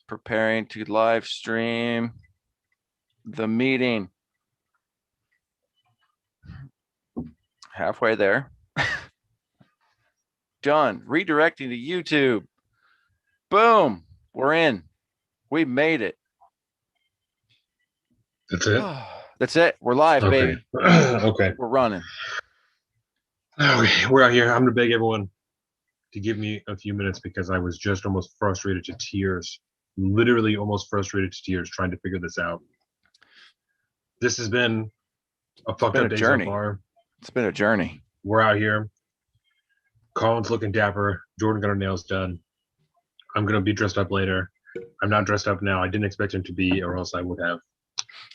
Preparing to live stream the meeting. Halfway there. Done. Redirecting to YouTube. Boom. We're in. We made it. That's it? That's it. We're live, baby. Okay. We're running. Okay, we're out here. I'm going to beg everyone to give me a few minutes because I was just almost frustrated to tears. Literally almost frustrated to tears trying to figure this out. This has been a fucked up day so far. It's been a journey. We're out here. Colin's looking dapper. Jordan got her nails done. I'm going to be dressed up later. I'm not dressed up now. I didn't expect him to be, or else I would have.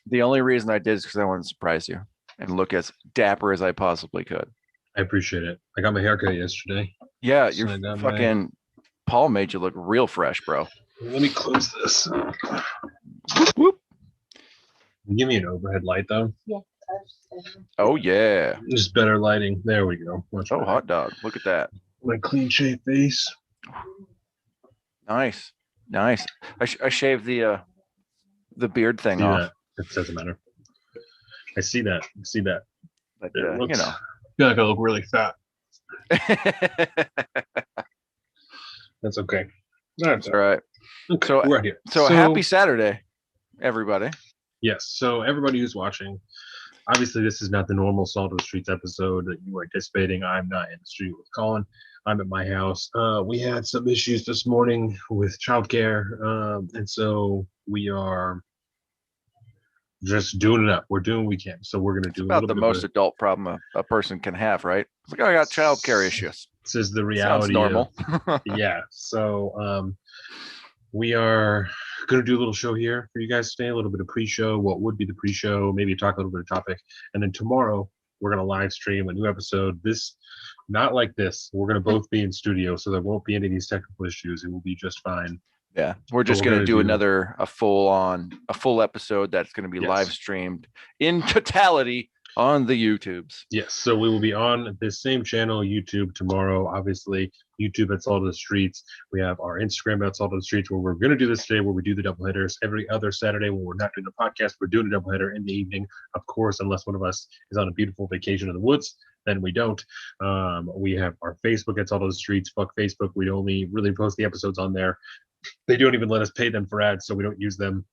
The only reason I did is because I wanted to surprise you and look as dapper as I possibly could. I appreciate it. I got my haircut yesterday. Yeah, your fucking Paul made you look real fresh, bro. Let me close this. Whoop, whoop. Give me an overhead light, though. Yeah. Oh, yeah. Just better lighting. There we go. Much better. Hot dog. Look at that. My clean shaved face. Nice. Nice. I shaved the beard thing off. It doesn't matter. I see that. But, looks, I feel like I look really fat. That's okay. That's all right. Okay, so we're here. So happy Saturday, everybody. Yes. So everybody who's watching, obviously this is not the normal Salt of the Streets episode that you were anticipating. I'm not in the street with Colin. I'm at my house. We had some issues this morning with childcare, and so we are just doing it up. We're doing what we can. So we're going to do about the most adult problem a person can have, right? It's like, I got childcare issues. This is the reality. Sounds normal. Yeah. So we are going to do a little show here for you guys today, a little bit of pre-show, what would be the pre-show, maybe talk a little bit of topic. And then tomorrow, we're going to live stream a new episode. Not like this. We're going to both be in studio, so there won't be any of these technical issues. It will be just fine. Yeah, we're just going to do a full episode that's going to be live streamed in totality on the YouTubes. Yes, so we will be on this same channel, YouTube, tomorrow. Obviously, YouTube at Salt of the Streets. We have our Instagram at Salt of the Streets, where we're going to do this today, where we do the double headers every other Saturday when we're not doing the podcast. We're doing a double header in the evening, of course, unless one of us is on a beautiful vacation in the woods. Then we don't. We have our Facebook at Salt of the Streets. Fuck Facebook. We only really post the episodes on there. They don't even let us pay them for ads, so we don't use them.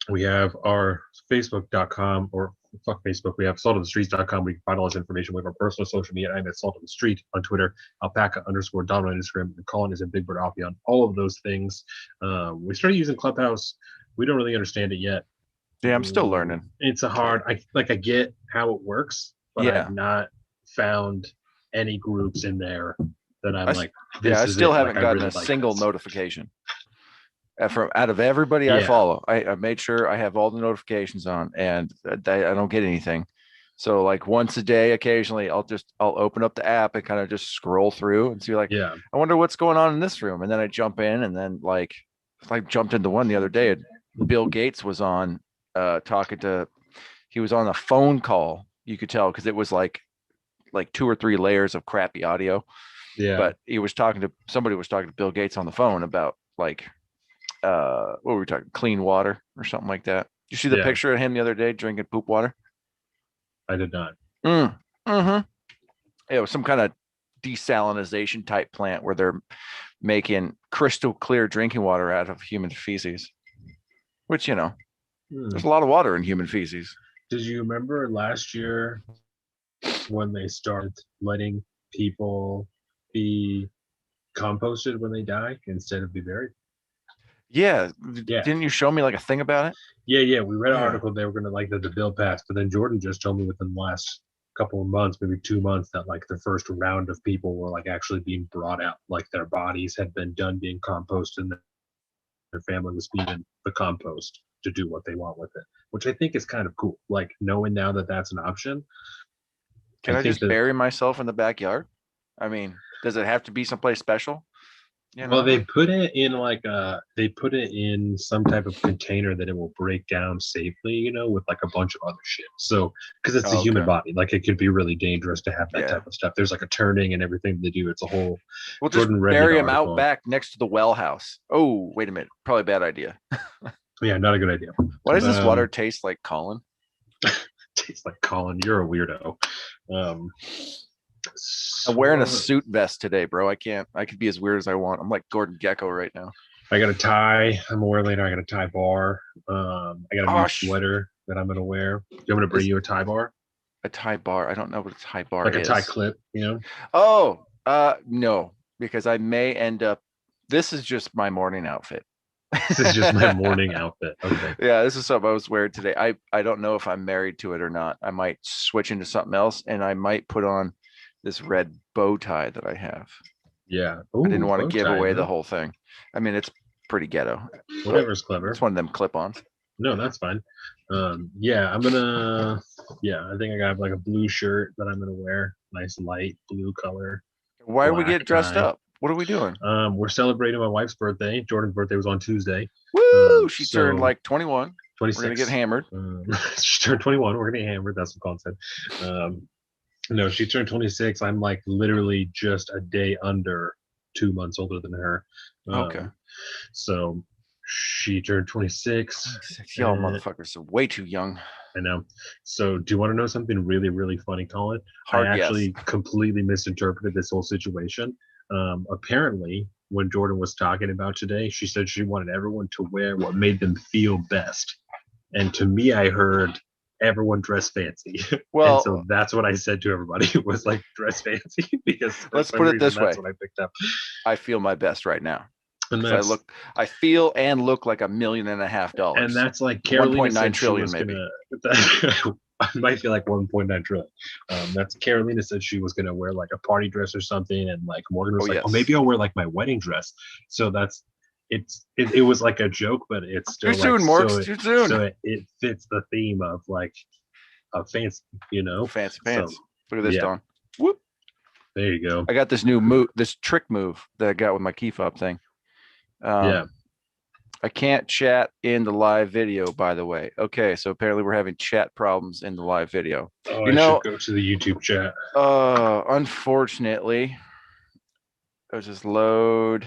We have our Facebook.com, or fuck Facebook. We have saltofthestreets.com. We can find all this information. We have our personal social media. I'm at Salt of the Street on Twitter. Alpaca_Donald on Instagram. And Colin is at Big Bird Alfie on all of those things. We started using Clubhouse. We don't really understand it yet. Yeah, I'm still learning. It's I get how it works, but I've not found any groups in there that I'm I still haven't gotten a single notification from out of everybody I follow. I made sure I have all the notifications on, and I don't get anything. So like once a day, occasionally I'll open up the app and kind of just scroll through and see I wonder what's going on in this room, and then I jump in, and then I jumped into one the other day, and Bill Gates was on he was on a phone call. You could tell because it was like 2 or 3 layers of crappy audio. Yeah. But somebody was talking to Bill Gates on the phone about what were we talking? Clean water or something like that. You see the picture of him the other day drinking poop water? I did not. It was some kind of desalinization type plant where they're making crystal clear drinking water out of human feces, which, there's a lot of water in human feces. Did you remember last year when they started letting people be composted when they die instead of be buried? Yeah. Didn't you show me a thing about it? Yeah. We read an article. They were going to the bill passed, but then Jordan just told me within the last couple of months, maybe 2 months, that the first round of people were actually being brought out, their bodies had been done being composted, and their family was feeding the compost to do what they want with it, which I think is kind of cool. Knowing now that that's an option. Can I just bury myself in the backyard? I mean, does it have to be someplace special? You Well, know? they put it in they put it in some type of container that it will break down safely, with like a bunch of other shit. So, because it's the Oh, human okay. body, like it could be really dangerous to have that Yeah. type of stuff. There's like a turning and everything they do. It's a whole. We'll just Jordan read me bury the him out article. back next to the well house. Oh, wait a minute. Probably a bad idea. Yeah, not a good idea. Why does this water taste like Colin? Tastes like Colin. You're a weirdo. I'm wearing a suit vest today, bro. I could be as weird as I want. I'm like Gordon Gecko right now. I got a tie. I'm wearing later. I got a tie bar. I got a new sweater that I'm gonna wear. You want me to bring you a tie bar? A tie bar. I don't know what a tie bar like is. Like a tie clip, Oh, no, because I may end up. This is just my morning outfit. This is just my morning outfit. Okay. Yeah, this is something I was wearing today. I don't know if I'm married to it or not. I might switch into something else, and I might put on this red bow tie that I have. Yeah. Ooh, I didn't want to give away the whole thing. I mean, it's pretty ghetto. Whatever's clever. It's one of them clip-ons. No, that's fine. Yeah, I'm gonna. Yeah, I think I got like a blue shirt that I'm gonna wear. Nice light blue color. Why are we getting dressed up? What are we doing? We're celebrating my wife's birthday. Jordan's birthday was on Tuesday. Woo! She turned like 21. 26. We're gonna get hammered. She turned 21. We're gonna get hammered. That's what Colin said. No, she turned 26. I'm like literally just a day under 2 months older than her. Okay. So she turned 26. Y'all motherfuckers are way too young. I know. So do you want to know something really, really funny, Colin? I actually completely misinterpreted this whole situation. Apparently, when Jordan was talking about today, she said she wanted everyone to wear what made them feel best. And to me, I heard everyone dress fancy. Well, and so that's what I said to everybody. It was like dress fancy because let's put it this way. That's what I picked up. I feel my best right now. And I feel and look like $1.5 million. And that's like Carolina 1.9 trillion, maybe. I might feel like 1.9 trillion. That's Carolina said she was gonna wear like a party dress or something, and like Morgan was oh, maybe I'll wear like my wedding dress. So that's it was like a joke, but it's still too soon, Morgs. Too soon. So it fits the theme of like a fancy, fancy pants. So, look at this, Don. Whoop. There you go. I got this new move, this trick move that I got with my key fob thing. I can't chat in the live video, by the way. Okay, so apparently we're having chat problems in the live video. Oh, I should go to the YouTube chat. Unfortunately, let's just load.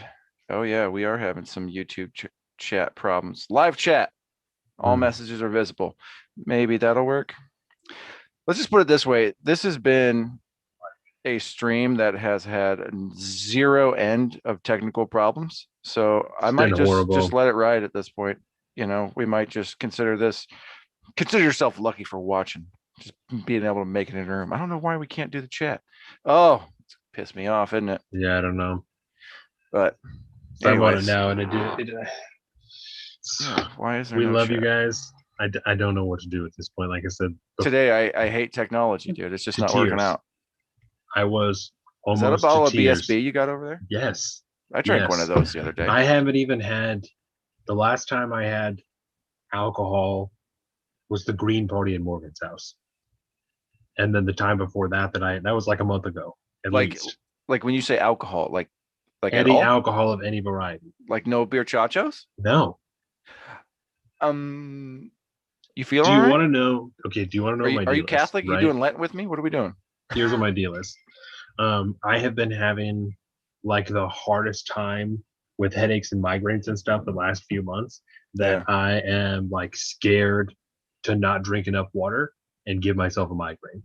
Oh yeah, we are having some YouTube chat problems. Live chat. All messages are visible. Maybe that'll work. Let's just put it this way. This has been a stream that has had zero end of technical problems. So I might just let it ride at this point. We might just consider yourself lucky for watching, just being able to make it in a room. I don't know why we can't do the chat. Oh, it's pissed me off, isn't it? Yeah, I don't know. But I want it now, and why is there we no love chat? You guys. I don't know what to do at this point. Like I said today, I hate technology, dude. It's just not working out. I was almost. Is that a bottle of BSB you got over there? Yes. I drank one of those the other day. I haven't even had. The last time I had alcohol was the Green Party in Morgan's house, and then the time before that was like a month ago. Like when you say alcohol, like any alcohol of any variety. Like no beer chachos? No. You feel? Do you want to know? Okay. Do you want to know Are you Catholic? Right? You doing Lent with me? What are we doing? Here's what my deal is. I have been having like the hardest time with headaches and migraines and stuff the last few months that I am like scared to not drink enough water and give myself a migraine.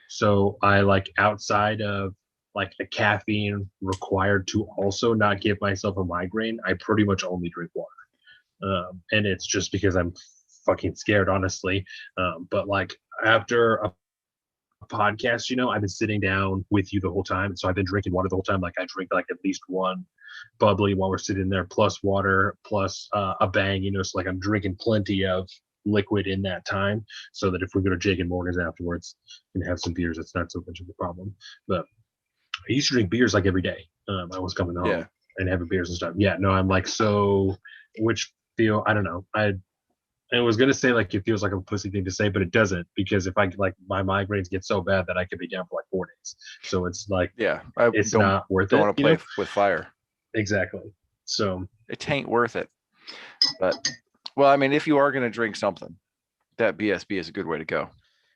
So I like outside of like the caffeine required to also not give myself a migraine, I pretty much only drink water. And it's just because I'm fucking scared, honestly. But like after a podcast, I've been sitting down with you the whole time, so I've been drinking water the whole time. Like I drink like at least one bubbly while we're sitting there, plus water, plus a bang, so like I'm drinking plenty of liquid in that time, so that if we go to Jake and Morgan's afterwards and have some beers, it's not so much of a problem. But I used to drink beers like every day. I was coming home and having beers and stuff. Yeah, no, I'm like I don't know. I was gonna say like it feels like a pussy thing to say, but it doesn't, because if I like my migraines get so bad that I could be down for like 4 days. So it's like it's not worth it. Don't want to play with fire. Exactly. So it ain't worth it. But well, I mean, if you are going to drink something, that BSB is a good way to go.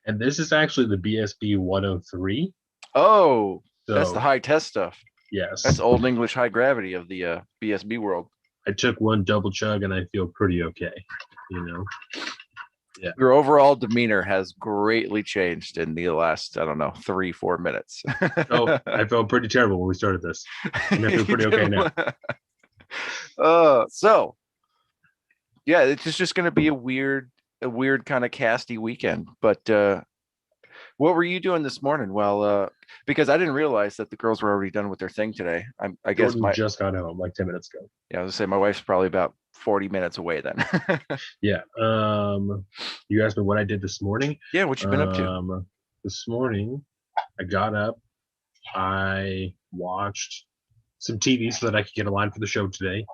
and this is actually the BSB 103. Oh, that's the So high test stuff. yes, That's old English high gravity of the BSB world. I took one double chug and I feel pretty okay. Yeah. Your overall demeanor has greatly changed in the last, I don't know, 3-4 minutes. Oh, I felt pretty terrible when we started this, and I feel pretty okay now. So yeah, it's just going to be a weird kind of casty weekend. But what were you doing this morning? Well, because I didn't realize that the girls were already done with their thing today. I guess Jordan just got home like 10 minutes ago. Yeah, I was gonna say my wife's probably about 40 minutes away then. Yeah. You asked me what I did this morning. Yeah, what you been up to? This morning, I got up. I watched some TV so that I could get a line for the show today,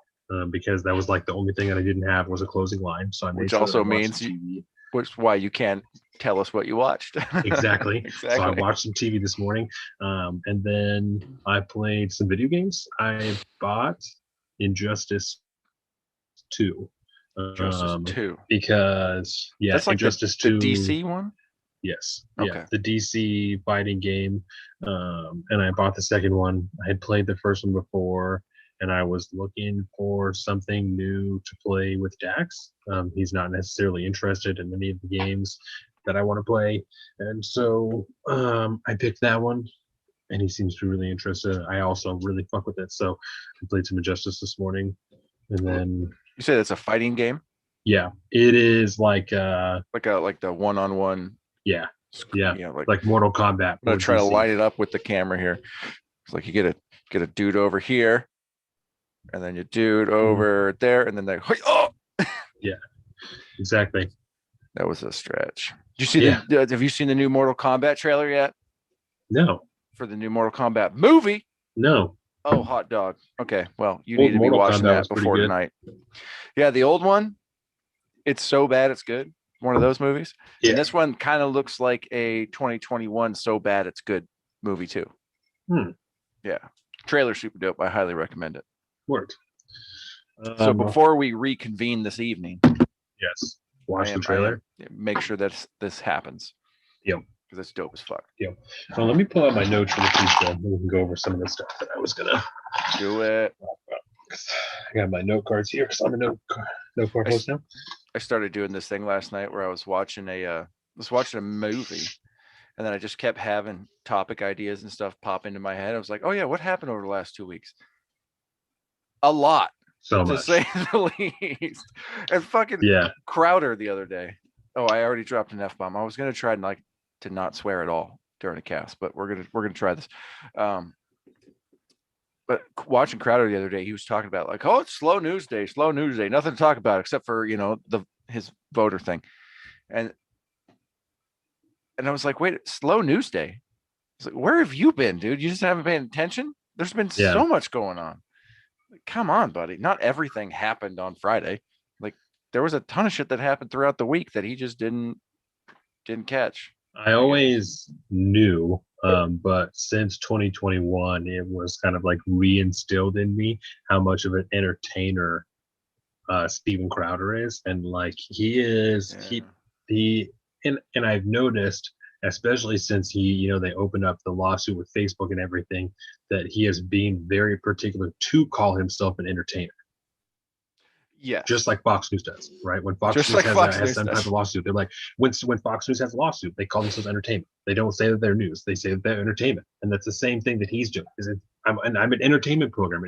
because that was like the only thing that I didn't have was a closing line. So I made which sure also that I means TV. Which is why you can't tell us what you watched. Exactly. Exactly. So I watched some TV this morning, and then I played some video games. I bought Injustice 2. Injustice 2. Because that's like Injustice the 2. DC one? Yes. Okay. Yeah, the DC fighting game. And I bought the second one. I had played the first one before, and I was looking for something new to play with Dax. He's not necessarily interested in any of the games that I want to play. And so I picked that one, and he seems to be really interested. I also really fuck with it. So I played some Injustice this morning. And then you said it's a fighting game? Yeah, it is like the one-on-one. Yeah, like Mortal Kombat. I'm gonna try to line it up with the camera here. It's like you get a dude over here, and then you dude over there, and then they yeah, exactly. That was a stretch. Did you see have you seen the new Mortal Kombat trailer yet? No. For the new Mortal Kombat movie? No. Oh, hot dog. Okay, well, you need to be watching that before tonight. Yeah, the old one, it's so bad it's good. One of those movies. Yeah. And this one kind of looks like a 2021 so bad it's good movie too. Yeah. Trailer super dope. I highly recommend it. Word. So before we reconvene this evening, yes, watch the trailer. Make sure that this happens. Yep. Because it's dope as fuck. Yep. So let me pull out my notes for the future. We can go over some of the stuff that I was gonna do it. I got my note cards here because I'm a note card host now. I started doing this thing last night where I was watching a movie, and then I just kept having topic ideas and stuff pop into my head. I was like, oh yeah, what happened over the last 2 weeks? A lot. So to much. Say the least. And fucking Crowder the other day. Oh, I already dropped an F-bomb. I was gonna try to not swear at all during a cast, but we're gonna try this. But watching Crowder the other day, he was talking about like, oh, it's slow news day, nothing to talk about except for his voter thing, and I was like, wait, slow news day? It's like, where have you been, dude? You just haven't paid attention. There's been so much going on. Like, come on, buddy. Not everything happened on Friday. Like there was a ton of shit that happened throughout the week that he just didn't catch. I always knew, but since 2021, it was kind of like reinstilled in me how much of an entertainer Steven Crowder is, and like he is, and I've noticed, especially since they opened up the lawsuit with Facebook and everything, that he is being very particular to call himself an entertainer. Yes. Just like Fox News does, right? When Fox News has some type of lawsuit, they're like, when Fox News has a lawsuit, they call themselves entertainment. They don't say that they're news. They say that they're entertainment. And that's the same thing that he's doing. I'm an entertainment program,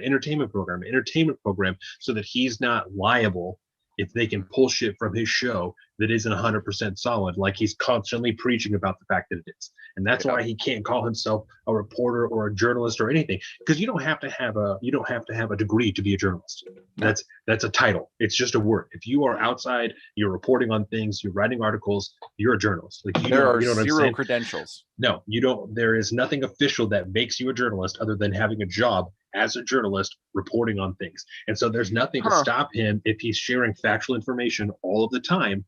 so that he's not liable if they can pull shit from his show that isn't 100% solid, like he's constantly preaching about the fact that it is. And that's why he can't call himself a reporter or a journalist or anything, because you don't have to have a degree to be a journalist. That's a title. It's just a word. If you are outside, you're reporting on things, you're writing articles, you're a journalist. Like there are zero credentials. No, you don't. There is nothing official that makes you a journalist other than having a job as a journalist reporting on things. And so there's nothing to stop him if he's sharing factual information all of the time.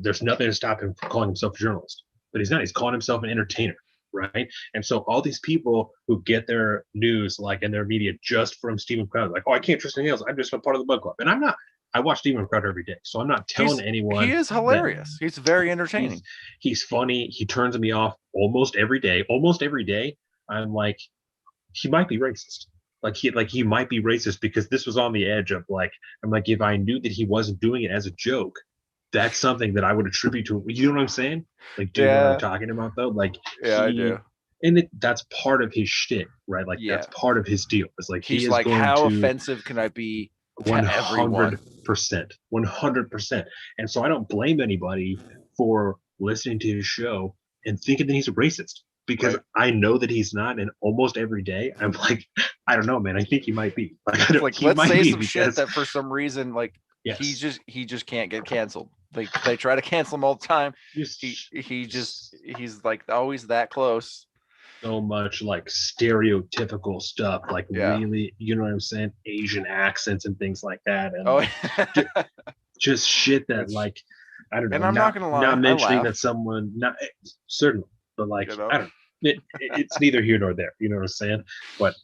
There's nothing to stop him from calling himself a journalist. But he's not. He's calling himself an entertainer, right? And so all these people who get their news like in their media just from Steven Crowder, like, oh, I can't trust anything else. I'm just a part of the book club. And I'm not. I watch Steven Crowder every day, so I'm not telling anyone. He is hilarious. He's very entertaining. He's funny. He turns me off almost every day. Almost every day, I'm like, he might be racist. He might be racist because this was on the edge of like, I'm like, if I knew that he wasn't doing it as a joke, that's something that I would attribute to. You know what I'm saying? Like, do you know what I'm talking about though? Like, I do. And that's part of his shtick, right? Like, that's part of his deal. It's like he's like, how offensive can I be to 100%, 100%. And so I don't blame anybody for listening to his show and thinking that he's a racist, because I know that he's not. And almost every day, I'm like, I don't know, man. I think he might be. Like let's say some shit that for some reason, like, he just can't get canceled. Like they try to cancel him all the time. He's like always that close. So much like stereotypical stuff, like really, you know what I'm saying? Asian accents and things like that. And just shit that like, I don't know. And I'm not gonna lie, not mentioning that someone, not certainly, but like, I don't. It's neither here nor there. You know what I'm saying? But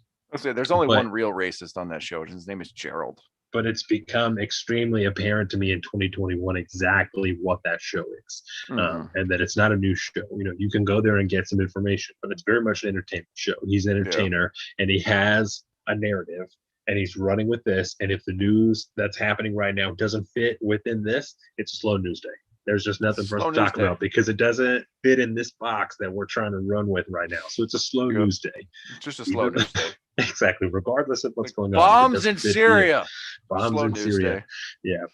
there's only one real racist on that show, and his name is Gerald. But it's become extremely apparent to me in 2021 exactly what that show is, and that it's not a news show. You know, you can go there and get some information, but it's very much an entertainment show. He's an entertainer, and he has a narrative, and he's running with this. And if the news that's happening right now doesn't fit within this, it's a slow news day. There's just nothing for us to talk about because it doesn't fit in this box that we're trying to run with right now. So it's a slow news day. It's just a slow news day. Exactly. Regardless of what's going on. Bombs in Syria. Bombs in Syria. Yeah.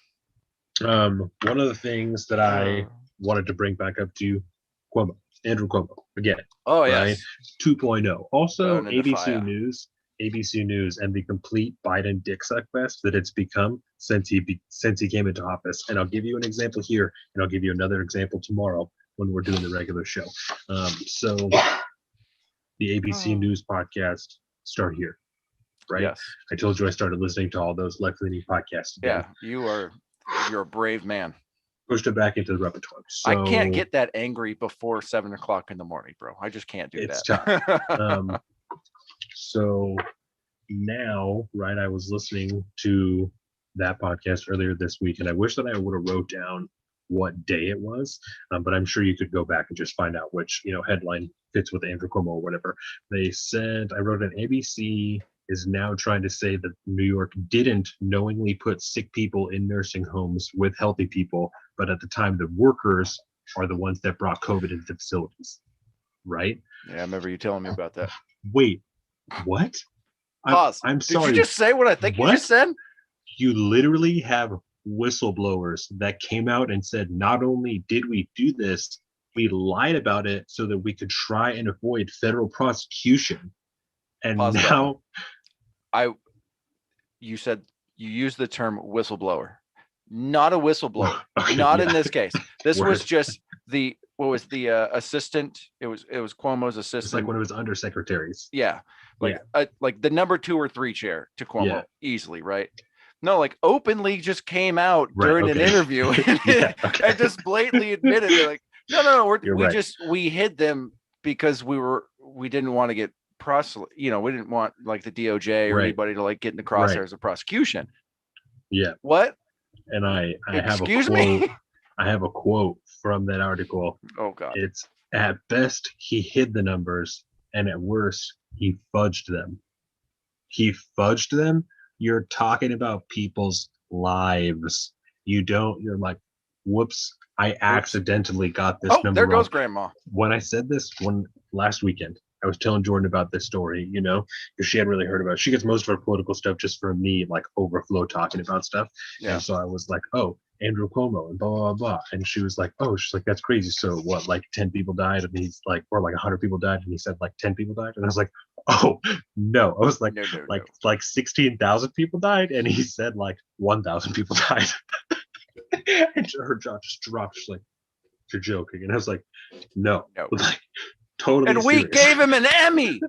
One of the things that I wanted to bring back up to you, Andrew Cuomo again. Oh, yes. Right? 2.0. Also, ABC News and the complete Biden dick suck fest that it's become since he came into office. And I'll give you an example here, and I'll give you another example tomorrow when we're doing the regular show. So the ABC News podcast start here, right? Yes. I told you I started listening to all those left-leaning podcasts again. Yeah, you're a brave man. Pushed it back into the repertoire. So, I can't get that angry before 7:00 in the morning, bro. I just can't do that. It's tough. So now, right, I was listening to that podcast earlier this week, and I wish that I would have wrote down what day it was, but I'm sure you could go back and just find out which, headline fits with Andrew Cuomo or whatever. They said, I wrote an ABC is now trying to say that New York didn't knowingly put sick people in nursing homes with healthy people, but at the time the workers are the ones that brought COVID into the facilities, right? Yeah, I remember you telling me about that. Wait, what? Pause. I'm sorry. Did you just say what I think you just said? You literally have whistleblowers that came out and said, not only did we do this, we lied about it so that we could try and avoid federal prosecution. And Pause now you said you used the term whistleblower. Not a whistleblower. Not in this case. This was just the assistant. It was Cuomo's assistant. It's like one of his undersecretaries. Yeah. Like the number 2 or 3 chair to Cuomo easily, right? No, like openly just came out during an interview and just blatantly admitted it. Like, no, we hid them because we didn't want to get we didn't want like the DOJ or anybody to like get in the crosshairs of prosecution. Yeah. What? And I have a quote. I have a quote from that article. Oh God. It's, at best he hid the numbers, and at worst he fudged them. You're talking about people's lives. You're like, whoops, I accidentally got this number there wrong. Goes grandma. When I said this last weekend, I was telling Jordan about this story, because she hadn't really heard about it. She gets most of her political stuff just from me, like overflow talking about stuff. Yeah. And so I was like, oh, Andrew Cuomo and blah, blah, blah. And she was like, that's crazy. So what, like 10 people died? And he's like, or like 100 people died. And he said like 10 people died. And I was like, oh, no. I was like, like 16,000 people died. And he said like 1,000 people died. And her jaw just dropped. She's like, you're joking. And I was like, no. Like, totally. And we gave him an Emmy.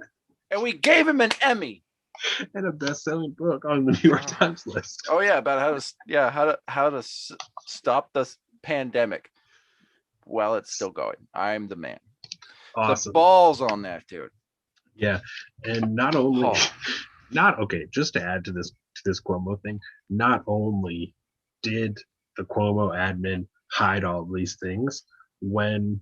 And a best-selling book on the New York Times list. Oh yeah, about how to stop the pandemic while it's still going. I'm the man. Awesome. The balls on that dude. Yeah, and not only, just to add to this Cuomo thing, not only did the Cuomo admin hide all these things, when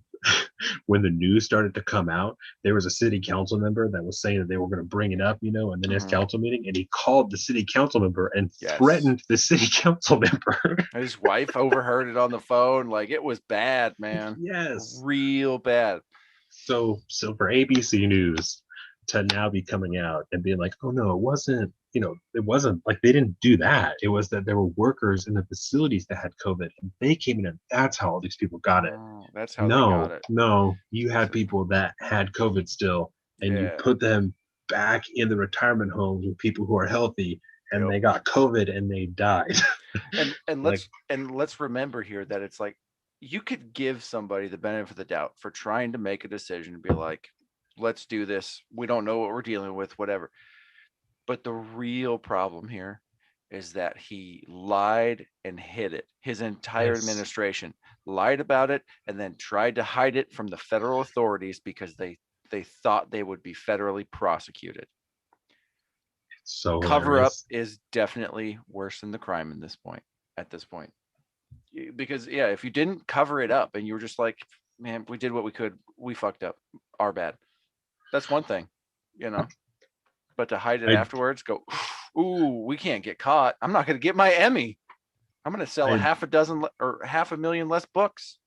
when the news started to come out, there was a city council member that was saying that they were going to bring it up, in the next council meeting, and he called the city council member and threatened the city council member. His wife overheard it on the phone. Like, it was bad, man. Yes, real bad. So for ABC News to now be coming out and being like, oh no, it wasn't like they didn't do that. It was that there were workers in the facilities that had COVID and they came in and that's how all these people got it. That's how they got it. No, you had people that had COVID still and you put them back in the retirement homes with people who are healthy and they got COVID and they died. and let's remember here that it's like, you could give somebody the benefit of the doubt for trying to make a decision and be like, let's do this. We don't know what we're dealing with, whatever. But the real problem here is that he lied and hid it. His entire administration lied about it and then tried to hide it from the federal authorities because they thought they would be federally prosecuted. So cover up is definitely worse than the crime at this point. Because if you didn't cover it up and you were just like, man, we did what we could, we fucked up, our bad, that's one thing, but to hide it afterwards, go, ooh, we can't get caught, I'm not going to get my Emmy, I'm going to sell half a dozen or 500,000 less books.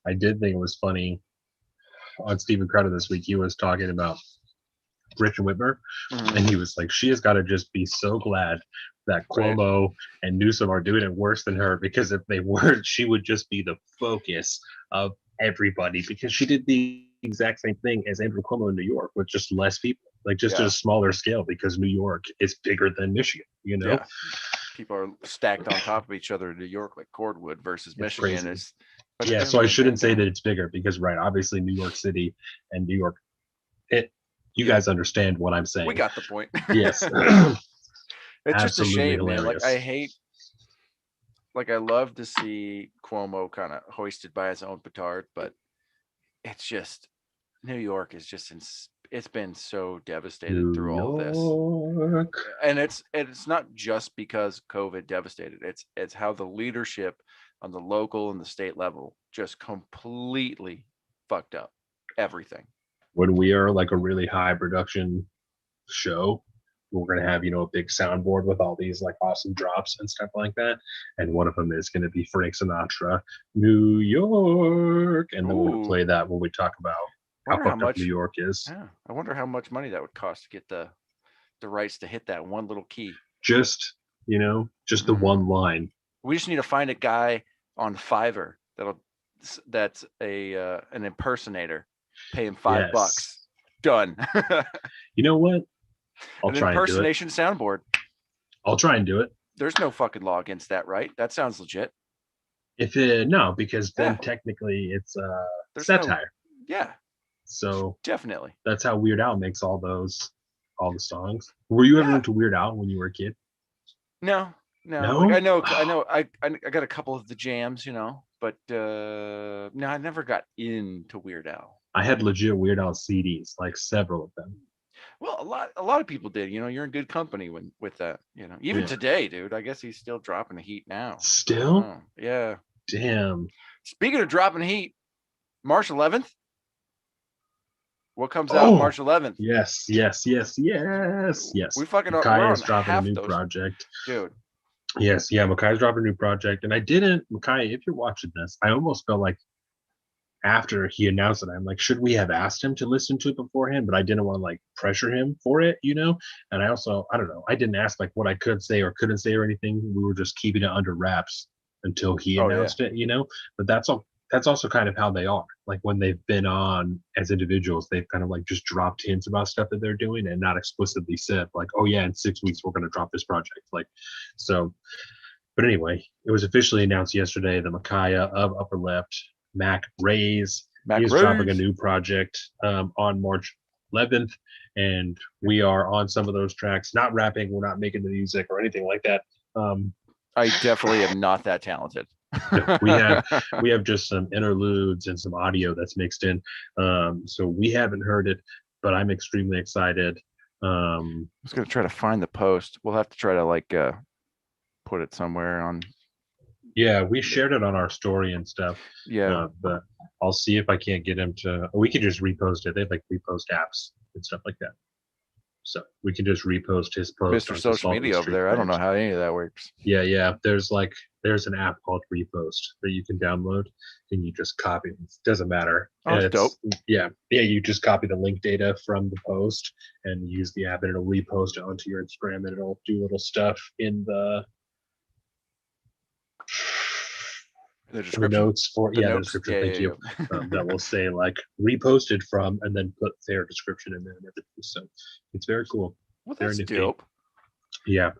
I did think it was funny on Stephen Crowder this week. He was talking about Richard Whitmer, and he was like, she has got to just be so glad that Cuomo and Newsom are doing it worse than her, because if they weren't, she would just be the focus of everybody, because she did the exact same thing as Andrew Cuomo in New York with just less people, like just at a smaller scale, because New York is bigger than Michigan, people are stacked on top of each other in New York like cordwood versus Michigan is so I shouldn't say that it's bigger, because obviously New York City and New York, you guys understand what I'm saying. We got the point. Yes. It's just a shame, hilarious. man. I love to see Cuomo kind of hoisted by his own petard, but it's just, New York is just, it's been so devastated through all this. And it's not just because COVID devastated. It's how the leadership on the local and the state level just completely fucked up everything. When we are like a really high production show, we're going to have, a big soundboard with all these like awesome drops and stuff like that. And one of them is going to be Frank Sinatra, New York. And then we're going to play that when we talk about how fucked up New York is. Yeah. I wonder how much money that would cost to get the rights to hit that one little key. Just the one line. We just need to find a guy on Fiverr that's an impersonator. Pay him $5. Done. You know what? I'll try and do it. Impersonation soundboard. I'll try and do it. There's no fucking law against that, right? That sounds legit. No, because then technically it's satire. So definitely. That's how Weird Al makes all the songs. Were you ever into Weird Al when you were a kid? No. Like, I know. I got a couple of the jams, but no, I never got into Weird Al. I had legit Weird Al CDs, like several of them. Well, a lot of people did. You're in good company with that. Even today, dude. I guess he's still dropping the heat now. Still? Yeah. Damn. Speaking of dropping heat, March 11th. What comes out March 11th? Yes. We fucking Makai is dropping a new project, dude. Yes, Makai's dropping a new project, and Makai, if you're watching this, I almost felt like after he announced it, I'm like, should we have asked him to listen to it beforehand? But I didn't want to like pressure him for it, And I also, I don't know, I didn't ask like what I could say or couldn't say or anything. We were just keeping it under wraps until he announced it, But that's also kind of how they are. Like when they've been on as individuals, they've kind of like just dropped hints about stuff that they're doing and not explicitly said like, oh yeah, in 6 weeks we're going to drop this project. Like, so. But anyway, it was officially announced yesterday. The Micaiah of Upper Left, Mac Ray's, he's dropping a new project on March 11th, and we are on some of those tracks. Not rapping, we're not making the music or anything like that. I definitely am not that talented. No, we have just some interludes and some audio that's mixed in. So we haven't heard it, but I'm extremely excited. I was gonna try to find the post. We'll have to try to like put it somewhere on. Yeah, we shared it on our story and stuff. Yeah, But I'll see if I can't get him to. We could just repost it. They have like repost apps and stuff like that. So we can just repost his post Mr. on Social Salt of the Media over Street there. I don't know page. how any of that works. Yeah. There's an app called Repost that you can download, and you just copy. It doesn't matter. Oh, that's dope. Yeah. You just copy the link data from the post and use the app, and it'll repost it onto your Instagram, and it'll do little stuff in the notes for the description. Thank you. That will say like reposted from, and then put their description in there and everything. So it's very cool. Well, that's dope. Yeah.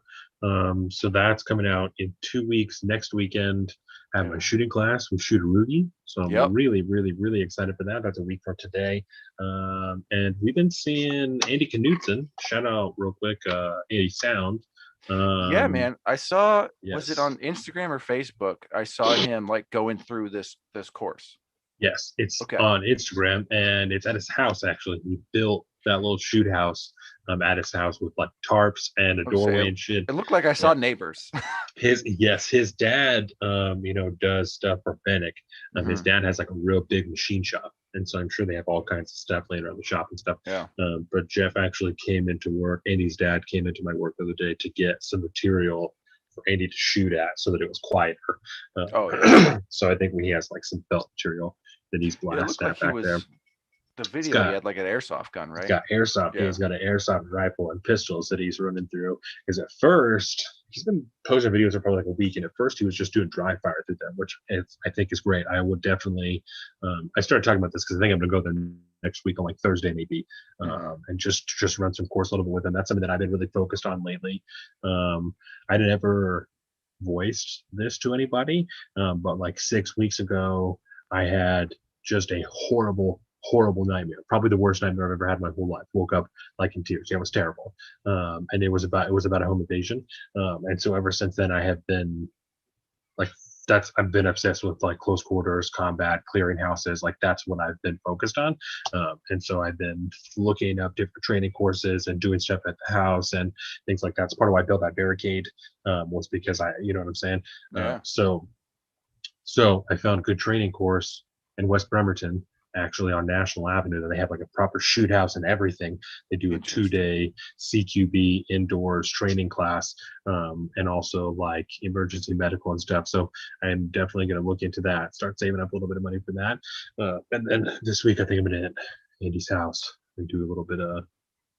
So that's coming out in 2 weeks. Next weekend, I have my shooting class with Shoot a Rugi. So I'm really, really, really excited for that. That's a week from today. And we've been seeing Andy Knudsen. Shout out real quick, Andy Sound. Yeah, man. I saw, was it on Instagram or Facebook? I saw him like going through this course. Yes, it's on Instagram, and it's at his house. Actually, he built that little shoot house at his house with like tarps and a doorway and shit. It looked like I saw Neighbors. His dad does stuff for Fennec. His dad has like a real big machine shop, and so I'm sure they have all kinds of stuff laying around the shop and stuff. Yeah. But Jeff actually came into work. Andy's dad came into my work the other day to get some material for Andy to shoot at so that it was quieter. So I think when he has like some felt material that he's blasting at back there. The video, he had like an airsoft gun, right? He's got airsoft. Yeah. He's got an airsoft rifle and pistols that he's running through. Because at first, he's been posting videos for probably like a week, and at first he was just doing dry fire through them, which I think is great. I would definitely. I started talking about this because I think I'm gonna go there next week on like Thursday maybe, and just run some course a little bit with him. That's something that I've been really focused on lately. I never voiced this to anybody, but like 6 weeks ago, I had just a horrible nightmare, probably the worst nightmare I've ever had in my whole life. Woke up like in tears. Yeah, it was terrible. And it was about a home invasion. And so ever since then, I have been like, I've been obsessed with like close quarters, combat, clearing houses. Like that's what I've been focused on. And so I've been looking up different training courses and doing stuff at the house and things like that. It's part of why I built that barricade, was because you know what I'm saying? Yeah. So I found a good training course in West Bremerton, actually on National Avenue, that they have like a proper shoot house and everything. They do a 2-day CQB indoors training class, and also like emergency medical and stuff. So I'm definitely going to look into that, start saving up a little bit of money for that. And then this week, I think I'm going to hit Andy's house and do a little bit of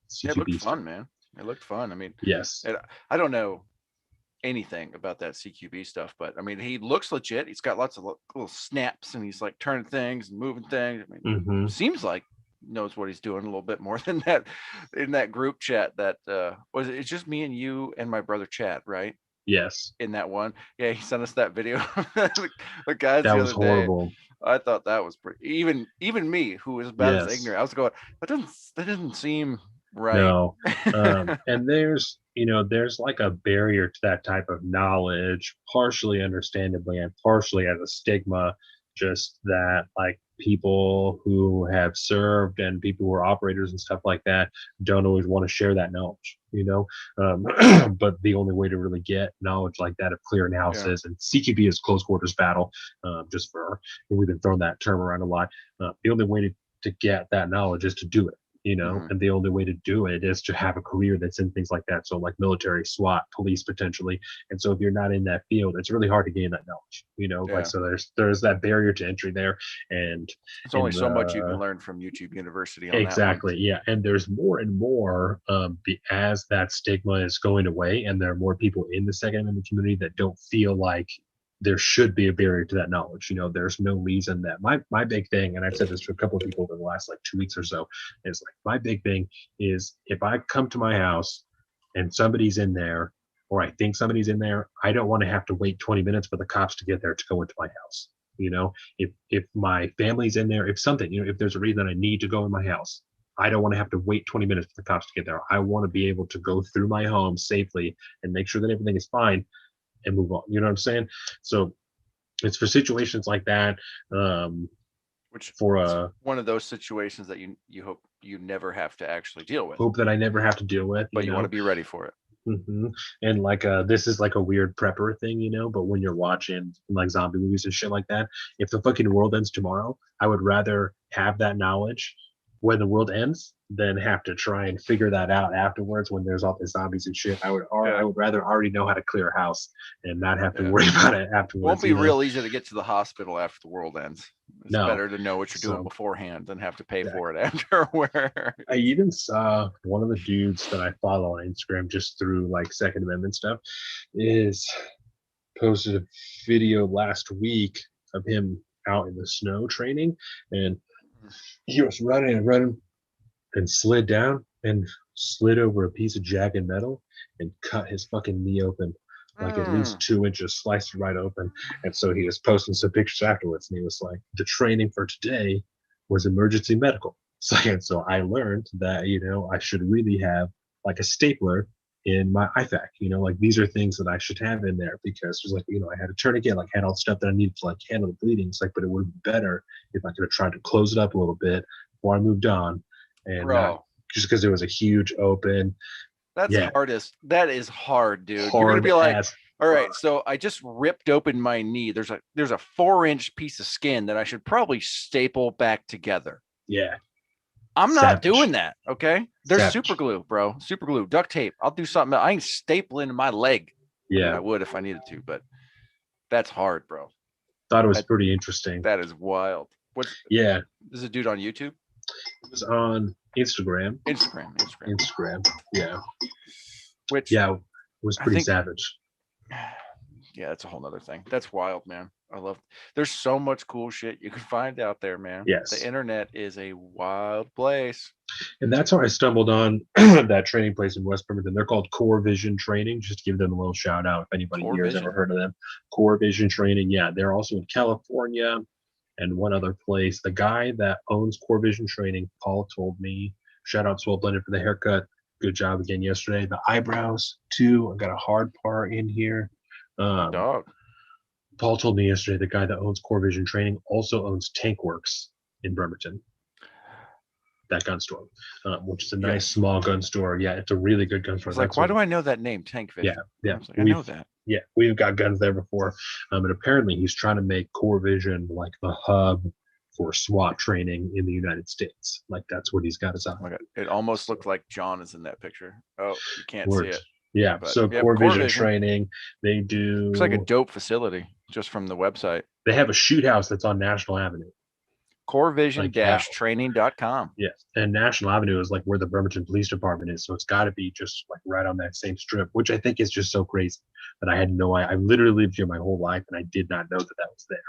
CQB. It looked fun, man. It looked fun. I mean, yes. I don't know anything about that CQB stuff, but I mean, he looks legit. He's got lots of little snaps, and he's like turning things and moving things. I mean, seems like knows what he's doing a little bit more than that in that group chat that was it's just me and you and my brother Chad, right? Yes. In that one. Yeah, he sent us that video. the guys that the was other horrible. Day, I thought that was pretty even me, who is about as ignorant, I was going, that doesn't seem right. No. And there's like a barrier to that type of knowledge, partially understandably and partially as a stigma, just that like people who have served and people who are operators and stuff like that don't always want to share that knowledge, but the only way to really get knowledge like that of clearing houses, and CQB is close quarters battle, we've been throwing that term around a lot. The only way to get that knowledge is to do it. And the only way to do it is to have a career that's in things like that. So like military, SWAT, police potentially. And so if you're not in that field, it's really hard to gain that knowledge, like, so there's that barrier to entry there. And it's only so much you can learn from YouTube University on exactly. Yeah. And there's more and more as that stigma is going away, and there are more people in the Second Amendment community that don't feel like there should be a barrier to that knowledge. There's no reason that my big thing, and I've said this to a couple of people over the last like 2 weeks or so, is like, my big thing is if I come to my house and somebody's in there, or I think somebody's in there, I don't want to have to wait 20 minutes for the cops to get there to go into my house. If my family's in there, if something, if there's a reason I need to go in my house, I don't want to have to wait 20 minutes for the cops to get there. I want to be able to go through my home safely and make sure that everything is fine and move on. You know what I'm saying? So It's for situations like that. Which For one of those situations that you hope you never have to actually deal with. Hope that I never have to deal with. But you want to be ready for it. Mm-hmm. And like this is like a weird prepper thing, but when you're watching like zombie movies and shit like that, if the fucking world ends tomorrow, I would rather have that knowledge when the world ends than have to try and figure that out afterwards when there's all the zombies and shit. I would rather already know how to clear a house and not have to worry about it afterwards. Won't be real easy to get to the hospital after the world ends. It's better to know what you're doing beforehand than have to pay for it afterward. I even saw one of the dudes that I follow on Instagram just through like Second Amendment stuff is posted a video last week of him out in the snow training, and he was running and slid down and slid over a piece of jagged metal and cut his fucking knee open like at least 2 inches, sliced right open. And so he was posting some pictures afterwards, and he was like, the training for today was emergency medical. So I learned that, I should really have like a stapler in my IFAC, like these are things that I should have in there, because it was like, I had a tourniquet, like had all the stuff that I needed to like handle the bleeding. It's like, but it would be better if I could have tried to close it up a little bit before I moved on, and not just because there was a huge open. That's hardest. That is hard, dude. You're gonna be like, all right, so I just ripped open my knee. There's a 4-inch piece of skin that I should probably staple back together. Yeah. I'm not doing that. Okay. There's super glue, bro. Super glue, duct tape. I'll do something. I ain't stapling my leg. Yeah. I mean, I would if I needed to, but that's hard, bro. Thought it was pretty interesting. That is wild. Yeah. This is a dude on YouTube? It was on Instagram. Instagram. Yeah. Which was pretty savage. Yeah, that's a whole nother thing. That's wild, man. There's so much cool shit you can find out there, man. Yes. The internet is a wild place. And that's how I stumbled on that training place in West Bremerton. They're called Core Vision Training. Just to give them a little shout out if anybody here has ever heard of them. Core Vision Training. Yeah, they're also in California and one other place. The guy that owns Core Vision Training, Paul, told me, shout out Swell Blended for the haircut. Good job again yesterday. The eyebrows too. I got a hard part in here. Dog. Paul told me yesterday the guy that owns Core Vision Training also owns Tank Works in Bremerton. That gun store, which is a nice small gun store. Yeah, it's a really good gun store. It's like, why do I know that name, Tank Vision? Yeah. Like, I know that. Yeah, we've got guns there before. And apparently he's trying to make Core Vision like the hub for SWAT training in the United States. Like that's what he's got his eye on. It almost looked like John is in that picture. Oh, you can't see it. Yeah, so Core Vision Training, they do. It's like a dope facility just from the website. They have a shoot house that's on National Avenue. Corevision-training.com. Yes, and National Avenue is like where the Bremerton Police Department is, so it's got to be just like right on that same strip, which I think is just so crazy that I had no idea. I literally lived here my whole life, and I did not know that was there.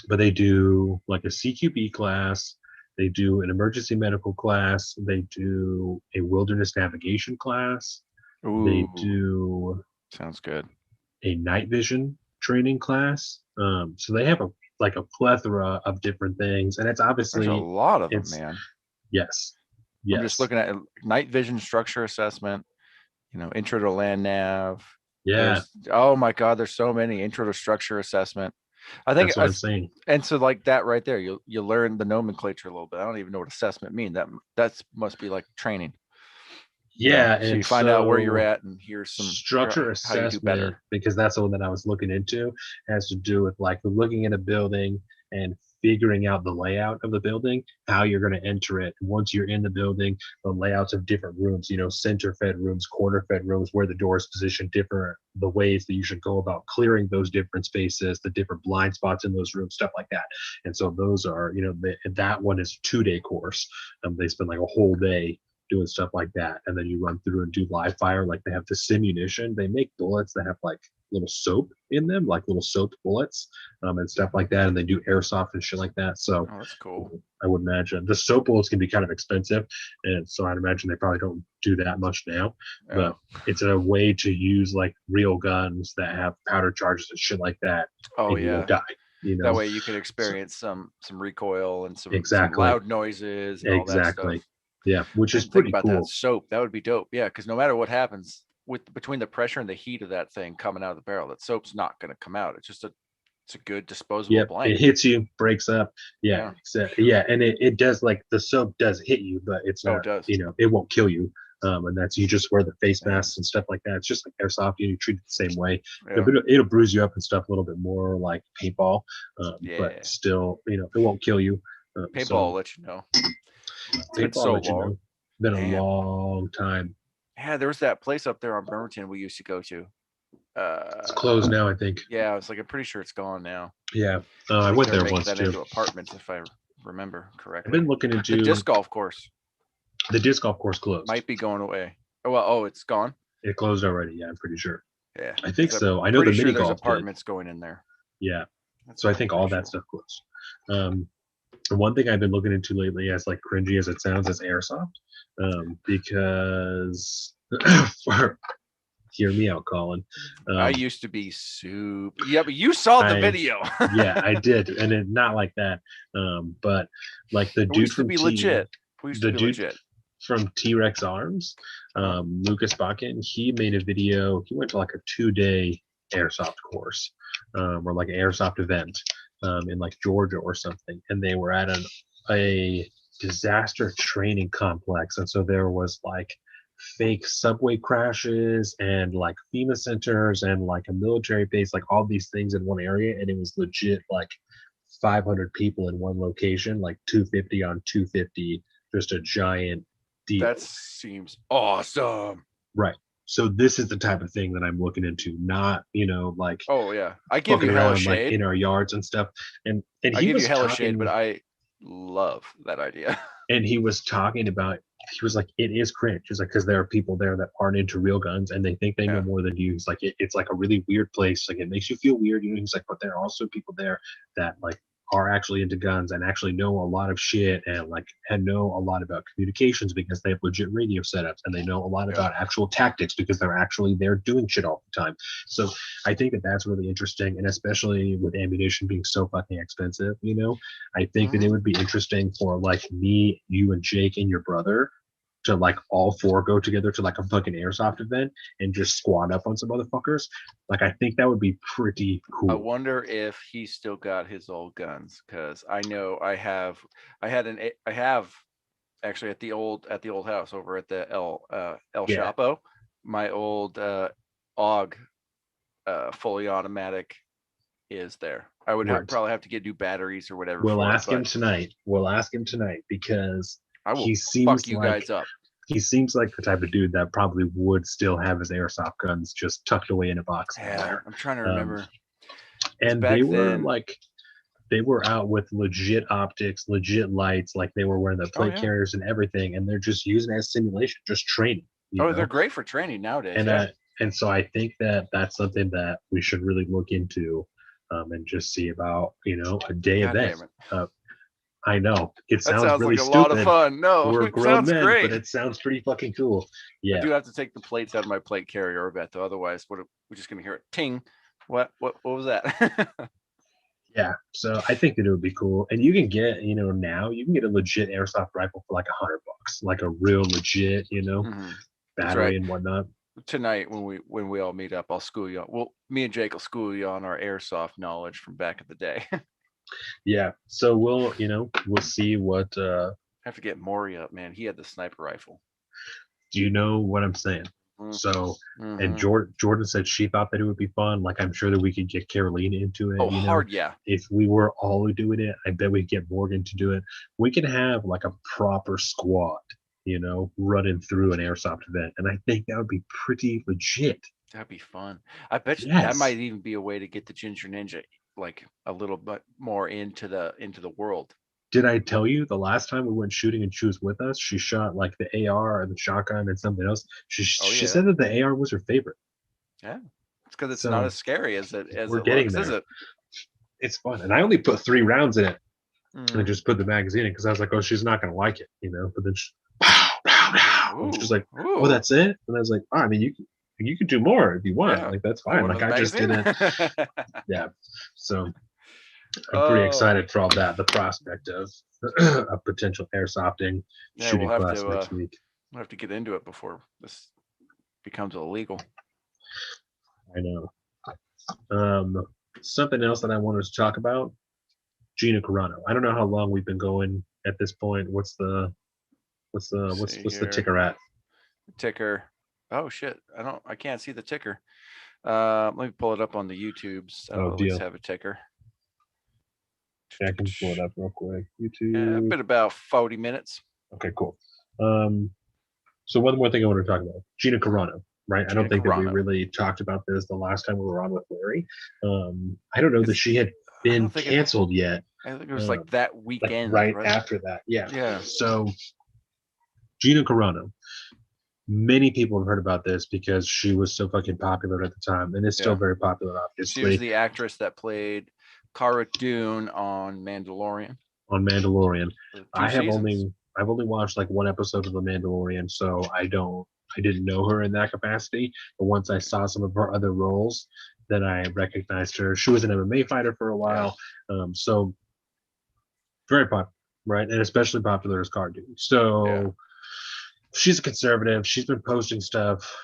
But they do like a CQB class. They do an emergency medical class. They do a wilderness navigation class. Ooh, they do. Sounds good. A night vision training class. So they have a plethora of different things, and it's obviously there's a lot of them, man. Yes. I'm just looking at night vision structure assessment. Intro to land nav. Yeah. Oh my God, there's so many. Intro to structure assessment. I think that's what I'm saying. And so like that right there, you learn the nomenclature a little bit. I don't even know what assessment means. That must be like training. Yeah. So you find out where you're at, and here's some structure assessment, how you do better. Because that's the one that I was looking into. It has to do with like looking at a building and figuring out the layout of the building, how you're going to enter it. Once you're in the building, the layouts of different rooms, center fed rooms, corner fed rooms, where the door is positioned, different, the ways that you should go about clearing those different spaces, the different blind spots in those rooms, stuff like that. And so those are, that one is a 2-day course. They spend like a whole day doing stuff like that. And then you run through and do live fire. Like they have the simunition. They make bullets that have like little soap in them, like little soap bullets, and stuff like that. And they do airsoft and shit like that. So that's cool. I would imagine the soap bullets can be kind of expensive. And so I'd imagine they probably don't do that much now, but it's a way to use like real guns that have powder charges and shit like that. Oh, you won't die. That way you can experience some recoil and some loud noises and all that stuff. Yeah, which is pretty cool. That soap, that would be dope. Yeah, because no matter what happens between the pressure and the heat of that thing coming out of the barrel, that soap's not going to come out. It's just It's a good disposable Yep, blank. it hits you, breaks up. Yeah, and it does, like, the soap does hit you, but it's not. it does. It won't kill you. And that's, you just wear the face masks and stuff like that. It's just like airsoft. You treat it the same way. Yeah. It'll bruise you up and stuff a little bit more like paintball, but still, it won't kill you. Paintball will let you know. Paintball It's so let you long. know. Been a long time. Yeah, there was that place up there on Bremerton we used to go to. It's closed now, I think. Yeah, I was like, I'm pretty sure it's gone now. Yeah, I went there once that too. into apartments, if I remember correctly. I've been looking into the disc golf course. The disc golf course closed. Might be going away. Oh, it's gone. It closed already. Yeah, I'm pretty sure. Yeah, I think so. I know the mini golf. There's apartments going in there. Yeah, so I think all that stuff closed. One thing I've been looking into lately, as like cringy as it sounds, is airsoft, because hear me out, Colin. I used to be super. Yeah, but you saw the video. Yeah, I did, and it not like that. But like the dude from legit. The dude from T-Rex Arms, Lucas Bakken, he made a video. He went to like a 2-day airsoft course, or like an airsoft event, in like Georgia or something, and they were at a disaster training complex, and so there was like fake subway crashes and like FEMA centers and like a military base, like all these things in one area, and it was legit like 500 people in one location, like 250 on 250, just a giant deal. That seems awesome. Right. So this is the type of thing that I'm looking into, not, like, oh yeah, I give you hella shade, like in our yards and stuff. And I give you hella shade, but I love that idea. And he was talking about, he was like, it is cringe. He's like, because there are people there that aren't into real guns and they think they know more than you. He's like, it's like a really weird place. Like, it makes you feel weird. He's like, but there are also people there that like are actually into guns and actually know a lot of shit and know a lot about communications because they have legit radio setups, and they know a lot about actual tactics because they're actually there doing shit all the time. So I think that that's really interesting, and especially with ammunition being so fucking expensive, I think that it would be interesting for like me, you, and Jake and your brother to like all four go together to like a fucking airsoft event and just squad up on some motherfuckers. Like, I think that would be pretty cool. I wonder if he's still got his old guns, because I know I have actually at the old house over at the El Chapo, my old AUG fully automatic is there. I would probably have to get new batteries or whatever. We'll ask him tonight because I will he seems fuck you guys up. He seems like the type of dude that probably would still have his airsoft guns just tucked away in a box. Yeah, I'm trying to remember. And they were out with legit optics, legit lights, like they were wearing the plate carriers and everything, and they're just using it as simulation, just training. They're great for training nowadays. And so I think that that's something that we should really look into, and just see about, a day event. I know it sounds really like a stupid. lot of fun. No, we're grown men, but it sounds pretty fucking cool. Yeah, I do have to take the plates out of my plate carrier, bet, though. Otherwise, we're just gonna hear it ting. What was that? Yeah, so I think that it would be cool, and you can get, now you can get a legit airsoft rifle for like $100, like a real legit, battery and whatnot. Tonight, when we all meet up, I'll school you on. Well, me and Jake will school you on our airsoft knowledge from back in the day. Yeah, so we'll see what. Have to get Maury up, man. He had the sniper rifle. Do you know what I'm saying? So, and Jordan said she thought that it would be fun. Like, I'm sure that we could get Caroline into it. Hard, yeah. If we were all doing it, I bet we'd get Morgan to do it. We can have like a proper squad, running through an airsoft event, and I think that would be pretty legit. That'd be fun. I bet you that might even be a way to get the Ginger Ninja like a little bit more into the world. Did I tell you the last time we went shooting and she was with us, she shot like the AR and the shotgun and something else. She said that the AR was her favorite. Yeah, it's because it's not as scary as it getting looks, there. Is it? It's fun, and I only put 3 rounds in it, and I just put the magazine in because I was like, oh, she's not gonna like it, But then she was like, oh, that's it, and I was like, oh, I mean, you could do more if you want. Like, that's fine. Like, I just didn't. Yeah. So I'm pretty excited for all that. The prospect of a potential airsofting shooting class next week. We'll have to get into it before this becomes illegal. I know. something else that I wanted to talk about, Gina Carano. I don't know how long we've been going at this point. What's the ticker at? Ticker. Oh shit. I can't see the ticker. Let me pull it up on the YouTubes. I always have a ticker. Yeah, I can pull it up real quick. YouTube. Yeah, been about 40 minutes. Okay, cool. So one more thing I want to talk about. Gina Carano, right? I don't think that we really talked about this the last time we were on with Larry. I don't know that she had been canceled yet. I think it was like that weekend. Like right after that. Yeah. Yeah. So Gina Carano. Many people have heard about this because she was so fucking popular at the time, and it's still very popular, obviously. She was the actress that played Cara Dune on Mandalorian. I've only watched like one episode of The Mandalorian, so I didn't know her in that capacity. But once I saw some of her other roles, then I recognized her. She was an MMA fighter for a while, so very popular, right? And especially popular as Cara Dune. So she's a conservative. She's been posting stuff,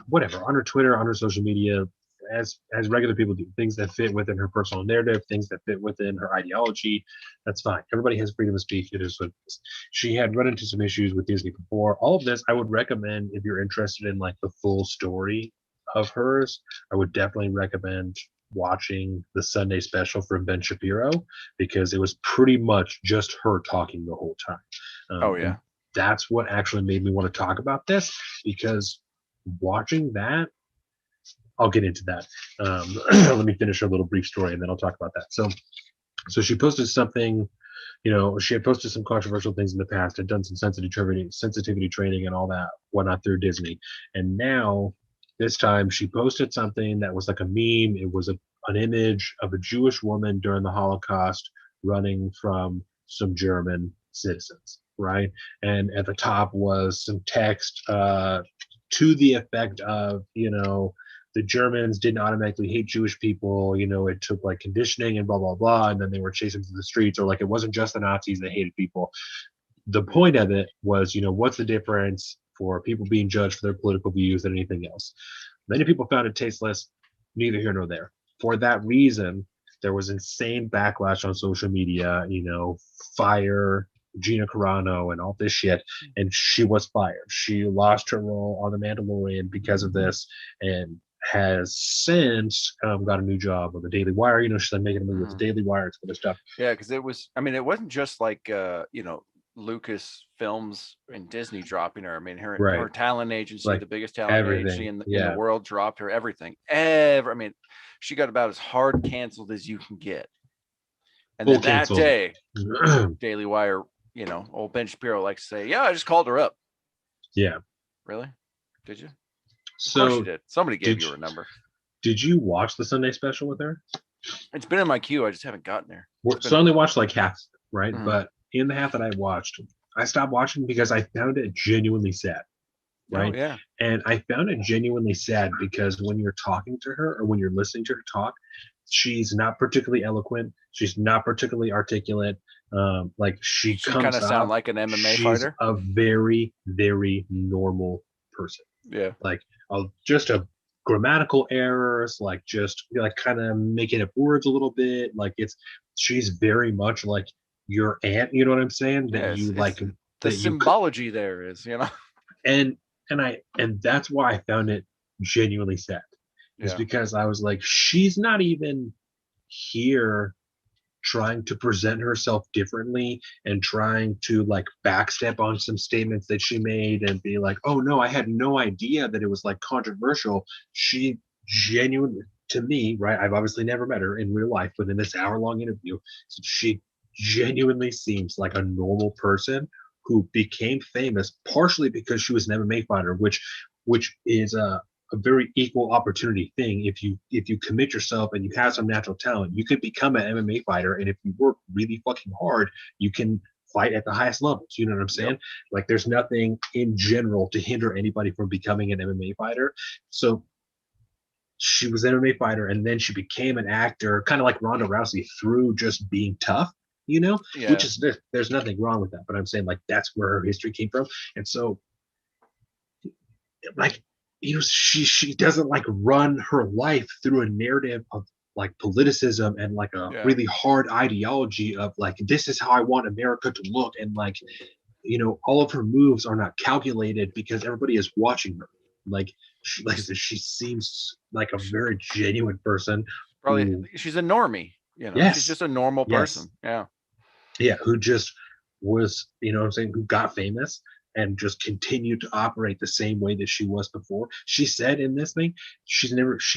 whatever, on her Twitter, on her social media, as regular people do, things that fit within her personal narrative, things that fit within her ideology. That's fine. Everybody has freedom of speech. It is what it is. She had run into some issues with Disney before. All of this, I would recommend if you're interested in like the full story of hers. I would definitely recommend watching the Sunday special from Ben Shapiro, because it was pretty much just her talking the whole time. That's what actually made me want to talk about this, because watching that, I'll get into that. Let me finish a little brief story and then I'll talk about that. So she posted something, she had posted some controversial things in the past, had done some sensitivity training and all that whatnot through Disney. And now this time she posted something that was like a meme. It was an image of a Jewish woman during the Holocaust running from some German citizens. Right. And at the top was some text to the effect of, the Germans didn't automatically hate Jewish people. It took like conditioning and blah, blah, blah. And then they were chasing through the streets, or like it wasn't just the Nazis that hated people. The point of it was, what's the difference for people being judged for their political views than anything else? Many people found it tasteless, neither here nor there. For that reason, there was insane backlash on social media, fire Gina Carano and all this shit, and she was fired. She lost her role on The Mandalorian because of this, and has since got a new job with the Daily Wire. She's like making a movie with the Daily Wire and other stuff. Yeah, because it wasn't just like Lucas Films and Disney dropping her. I mean, her talent agency, like the biggest talent agency in the world, dropped her everything. She got about as hard canceled as you can get. And then that day, Daily Wire, old Ben Shapiro likes to say, "Yeah, I just called her up." Yeah. Really? Did you? So of course you did. Somebody gave you her number. Did you watch the Sunday special with her? It's been in my queue. I just haven't gotten there. So I only watched like half, right? Mm-hmm. But in the half that I watched, I stopped watching because I found it genuinely sad. Right. Oh, yeah. And I found it genuinely sad because when you're talking to her, or when you're listening to her talk, she's not particularly eloquent. She's not particularly articulate. She kind of sound like an MMA fighter. A very, very normal person. Yeah. Like just a grammatical errors, like just like kind of making up words a little bit. Like she's very much like your aunt. You know what I'm saying? That you like. The symbology there is, And that's why I found it genuinely sad. Is because I was like, she's not even here trying to present herself differently and trying to like backstep on some statements that she made and be like, oh no, I had no idea that it was like controversial. She genuinely, to me, right, I've obviously never met her in real life, but in this hour-long interview, she genuinely seems like a normal person who became famous partially because she was an MMA fighter, which is a very equal opportunity thing. If you commit yourself and you have some natural talent, you can become an MMA fighter, and if you work really fucking hard, you can fight at the highest levels. You know what I'm saying? Yep. Like there's nothing in general to hinder anybody from becoming an MMA fighter. So she was an MMA fighter, and then she became an actor, kind of like Ronda Rousey, through just being tough. Which is there's nothing wrong with that, but I'm saying like that's where her history came from. And so like she doesn't like run her life through a narrative of like politicism and like a really hard ideology of like, this is how I want America to look. And like, you know, all of her moves are not calculated because everybody is watching her. Like I said, she seems like a very genuine person. Probably she's a normie, you know. She's just a normal person. Yeah, who just was, you know what I'm saying, who got famous and just continued to operate the same way that she was before. She said in this thing, she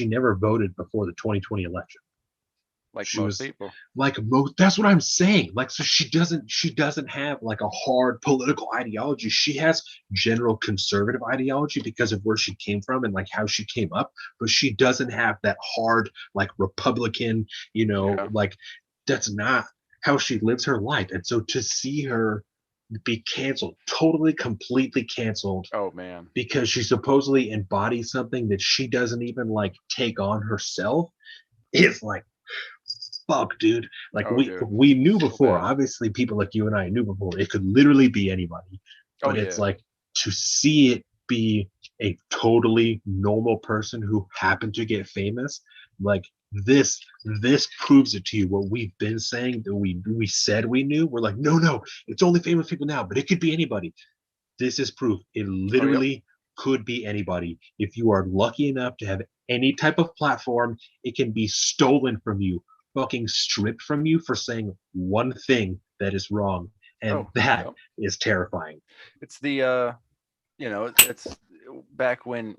never voted before the 2020 election. Like most people. Like most, that's what I'm saying. Like, so she doesn't have like a hard political ideology. She has general conservative ideology because of where she came from and like how she came up, but she doesn't have that hard like Republican, you know, like that's not how she lives her life. And so to see her be canceled, totally, completely canceled. Oh man. Because she supposedly embodies something that she doesn't even like take on herself. It's like, fuck, dude. Like we knew before. Obviously, people like you and I knew before. It could literally be anybody. But it's like to see it be a totally normal person who happened to get famous, like this proves it to you what we've been saying that we said we knew. We're like, no, it's only famous people now, but it could be anybody. This is proof. It literally could be anybody. If you are lucky enough to have any type of platform, it can be stolen from you, fucking stripped from you for saying one thing that is wrong. And that is terrifying. It's the you know, it's back when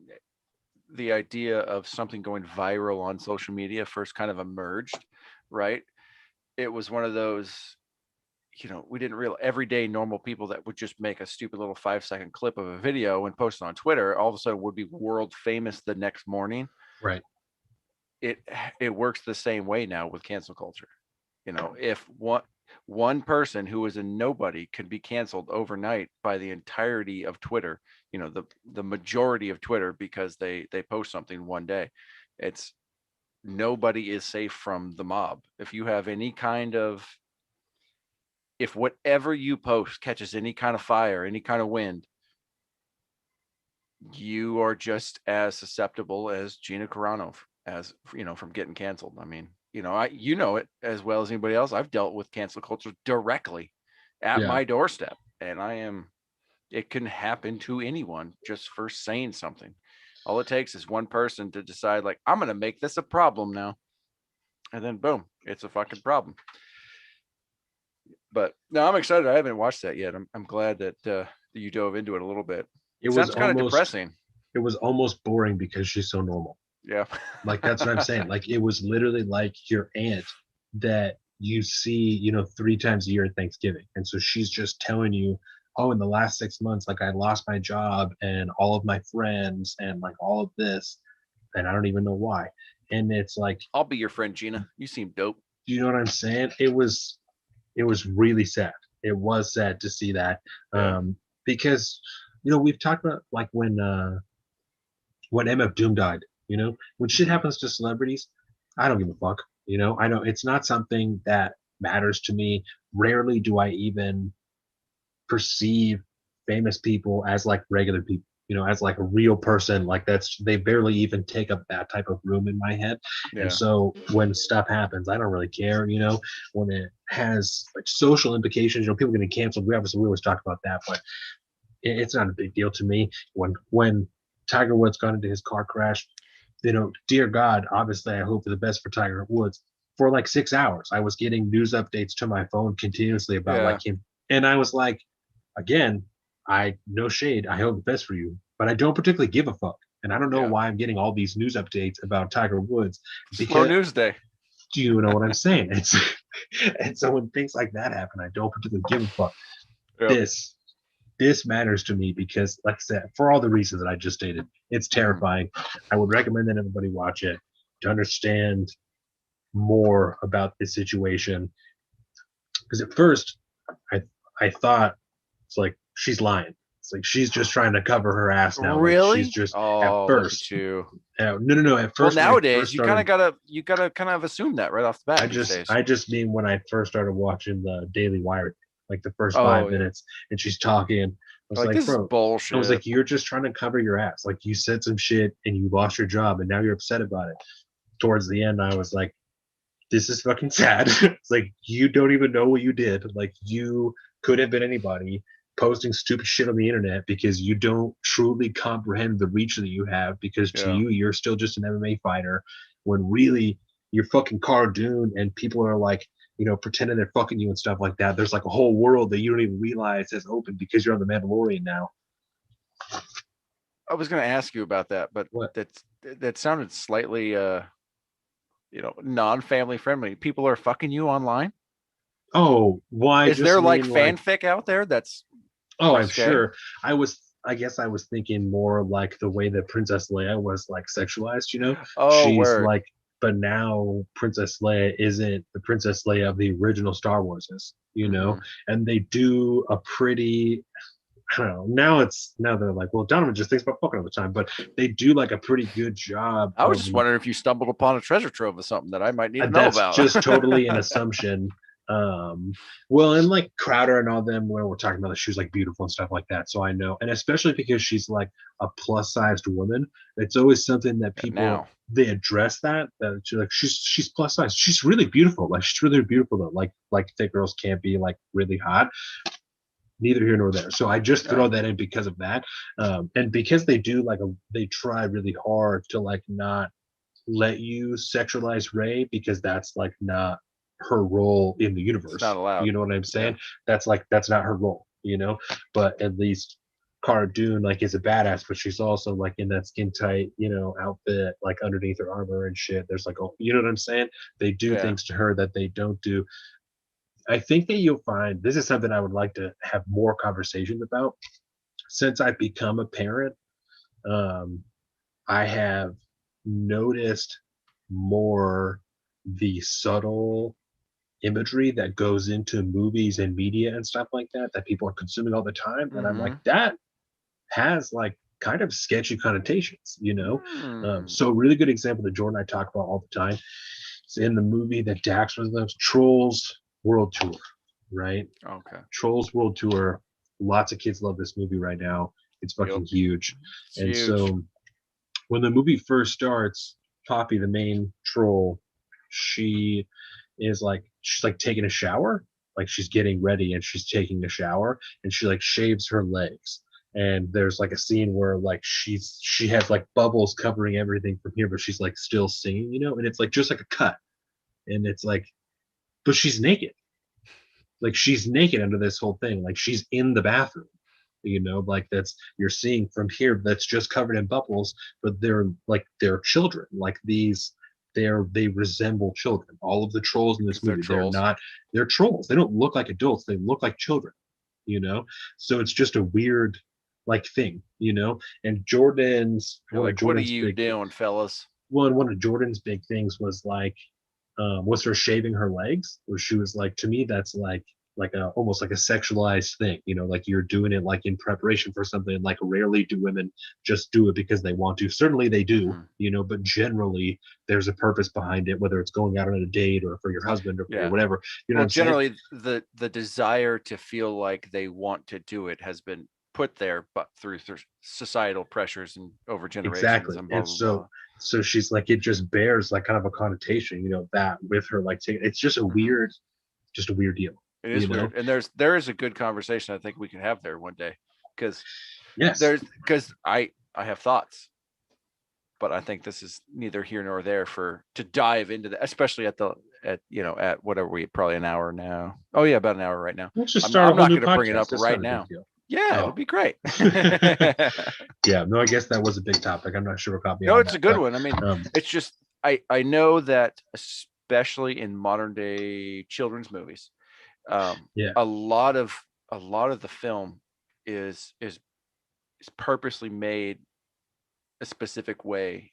the idea of something going viral on social media first kind of emerged, right? It was one of those, you know, we didn't realize everyday normal people that would just make a stupid little 5-second clip of a video and post it on Twitter, all of a sudden would be world famous the next morning. Right. It works the same way now with cancel culture. You know, if one person who is a nobody can be canceled overnight by the entirety of Twitter, you know, the majority of Twitter, because they post something one day. It's nobody is safe from the mob. If you have any kind of, if whatever you post catches any kind of fire, any kind of wind, you are just as susceptible as Gina Carano, as you know, from getting canceled. I mean, you know, you know it as well as anybody else. I've dealt with cancel culture directly at my doorstep, and it can happen to anyone just for saying something. All it takes is one person to decide, like, I'm going to make this a problem now. And then boom, it's a fucking problem. But no, I'm excited. I haven't watched that yet. I'm glad that you dove into it a little bit. It was kind of depressing. It was almost boring because she's so normal. Yeah. Like, that's what I'm saying. Like, it was literally like your aunt that you see, you know, 3 times a year at Thanksgiving. And so she's just telling you, oh, in the last 6 months, like I lost my job and all of my friends and like all of this. And I don't even know why. And it's like, I'll be your friend, Gina. You seem dope. Do you know what I'm saying? It was really sad. It was sad to see that. Because, you know, we've talked about like when MF Doom died, you know, when shit happens to celebrities, I don't give a fuck. You know, I know it's not something that matters to me. Rarely do I even perceive famous people as like regular people, you know, as like a real person. Like they barely even take up that type of room in my head. And so when stuff happens, I don't really care, you know, when it has like social implications, you know, people getting canceled. We always talk about that, but it's not a big deal to me. When Tiger Woods got into his car crash, you know, dear God, obviously I hope for the best for Tiger Woods. For like 6 hours, I was getting news updates to my phone continuously about like him. And I was like, again, no shade, I hope the best for you, but I don't particularly give a fuck. And I don't know why I'm getting all these news updates about Tiger Woods. Slow news day. Do you know what I'm saying? And so when things like that happen, I don't particularly give a fuck. This matters to me because, like I said, for all the reasons that I just stated, it's terrifying. I would recommend that everybody watch it to understand more about this situation. Because at first, I thought it's like she's lying. It's like she's just trying to cover her ass now. Really? Like she's just at first. No. At first. Well, nowadays you kind of gotta kind of assume that right off the bat. I just mean when I first started watching the Daily Wire, like the first 5 minutes, and she's talking. I was like, this bro, is bullshit. I was like, you're just trying to cover your ass. Like you said some shit and you lost your job and now you're upset about it. Towards the end, I was like, this is fucking sad. It's like, you don't even know what you did. Like, you could have been anybody posting stupid shit on the internet because you don't truly comprehend the reach that you have, because to Yeah. you, you're still just an MMA fighter, when really you're fucking Cara Dune, and people are like, pretending they're fucking you and stuff like that. There's like a whole world that you don't even realize has opened because you're on the Mandalorian now. I was going to ask you about that, but What? that sounded slightly, non-family friendly. People are fucking you online. Oh, why? Is Just there like mean like, fanfic out there that's oh, I'm risque? sure. I guess I was thinking more like the way that Princess Leia was like sexualized, Oh, She's word. like, but now Princess Leia isn't the Princess Leia of the original Star Wars Mm-hmm. and they do a pretty, I don't know. Now they're like, well, Donovan just thinks about fucking all the time, but they do like a pretty good job I was of. just wondering if you stumbled upon a treasure trove of something that I might need to know That's about. just totally an assumption. Well, and like Crowder and all them, when we're talking about the shoes like beautiful and stuff like that, so I know, and especially because she's like a plus sized woman, it's always something that people, Now, they address that she's like, she's plus size, she's really beautiful, like she's really beautiful though, like thick girls can't be like really hot. Neither here nor there. So I just throw that in because of that, and because they do like they try really hard to like not let you sexualize Ray, because that's like not her role in the it's not universe. allowed. You know what I'm Yeah. saying? That's not her role, But at least Cara Dune like is a badass, but she's also like in that skin tight, outfit, like underneath her armor and shit. There's like, oh, you know what I'm saying? They do Yeah. things to her that they don't do. I think that you'll find this is something I would like to have more conversations about. Since I've become a parent, um, I have noticed more the subtle imagery that goes into movies and media and stuff like that people are consuming all the time. And I'm like, Mm-hmm. that has like kind of sketchy connotations. Mm. So a really good example that Jordan and I talk about all the time. It's in the movie that Dax was in, Trolls World Tour, right? Okay. Trolls World Tour. Lots of kids love this movie right now. It's Yep. fucking huge. It's And huge. so when the movie first starts, Poppy, the main troll, she's like taking a shower, like she's getting ready and she's taking a shower, and she like shaves her legs. And there's like a scene where like she has like bubbles covering everything from here, but she's like still singing, and it's like just like a cut, and it's like, but she's naked, like she's naked under this whole thing, like she's in the bathroom, like that's, you're seeing from here that's just covered in bubbles, but they're children, like they resemble children. All of the trolls in this Because they're movie, they're trolls. not, they're trolls, they don't look like adults, they look like children. So it's just a weird like thing. And jordan's You're one of like, what are jordan's you big doing, fellas? one of jordan's big things was her shaving her legs, where she was like, to me that's like a almost like a sexualized thing, like you're doing it like in preparation for something. Like rarely do women just do it because they want to. Certainly they Mm-hmm. do, but generally there's a purpose behind it, whether it's going out on a date or for your husband or for your whatever. You know Well, what I'm saying? generally, the desire to feel like they want to do it has been put there, but through societal pressures and over generations Exactly. and blah And blah blah. so she's like, it just bears like kind of a connotation, that with her like taking, it's Mm-hmm. just a weird deal, It you is know? weird, and there is a good conversation I think we can have there one day, because Yes. I have thoughts, but I think this is neither here nor there for to dive into that, especially at whatever we probably an hour now. Oh yeah, about an hour right now. Let's just I'm start a I'm whole not new going to bring it up podcast. That's right not a big now. deal. Yeah, it'll Oh. be great. Yeah, no, I guess that was a big topic. I'm not sure what caught me No, on it's a that. good But one. I mean, it's just I know that especially in modern day children's movies, yeah, a lot of the film is purposely made a specific way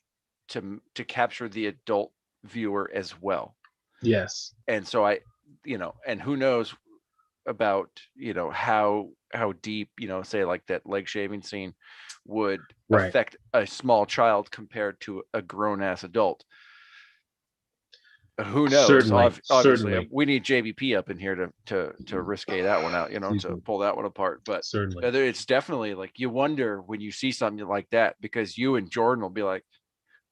to capture the adult viewer as well. yes, And so and who knows about how deep, say like that leg shaving scene would right. affect a small child compared to a grown ass adult. Who knows? Obviously, Certainly. we need JVP up in here to risque that one out, Excuse to me. pull that one apart. But Certainly. it's definitely like you wonder when you see something like that, because you and Jordan will be like,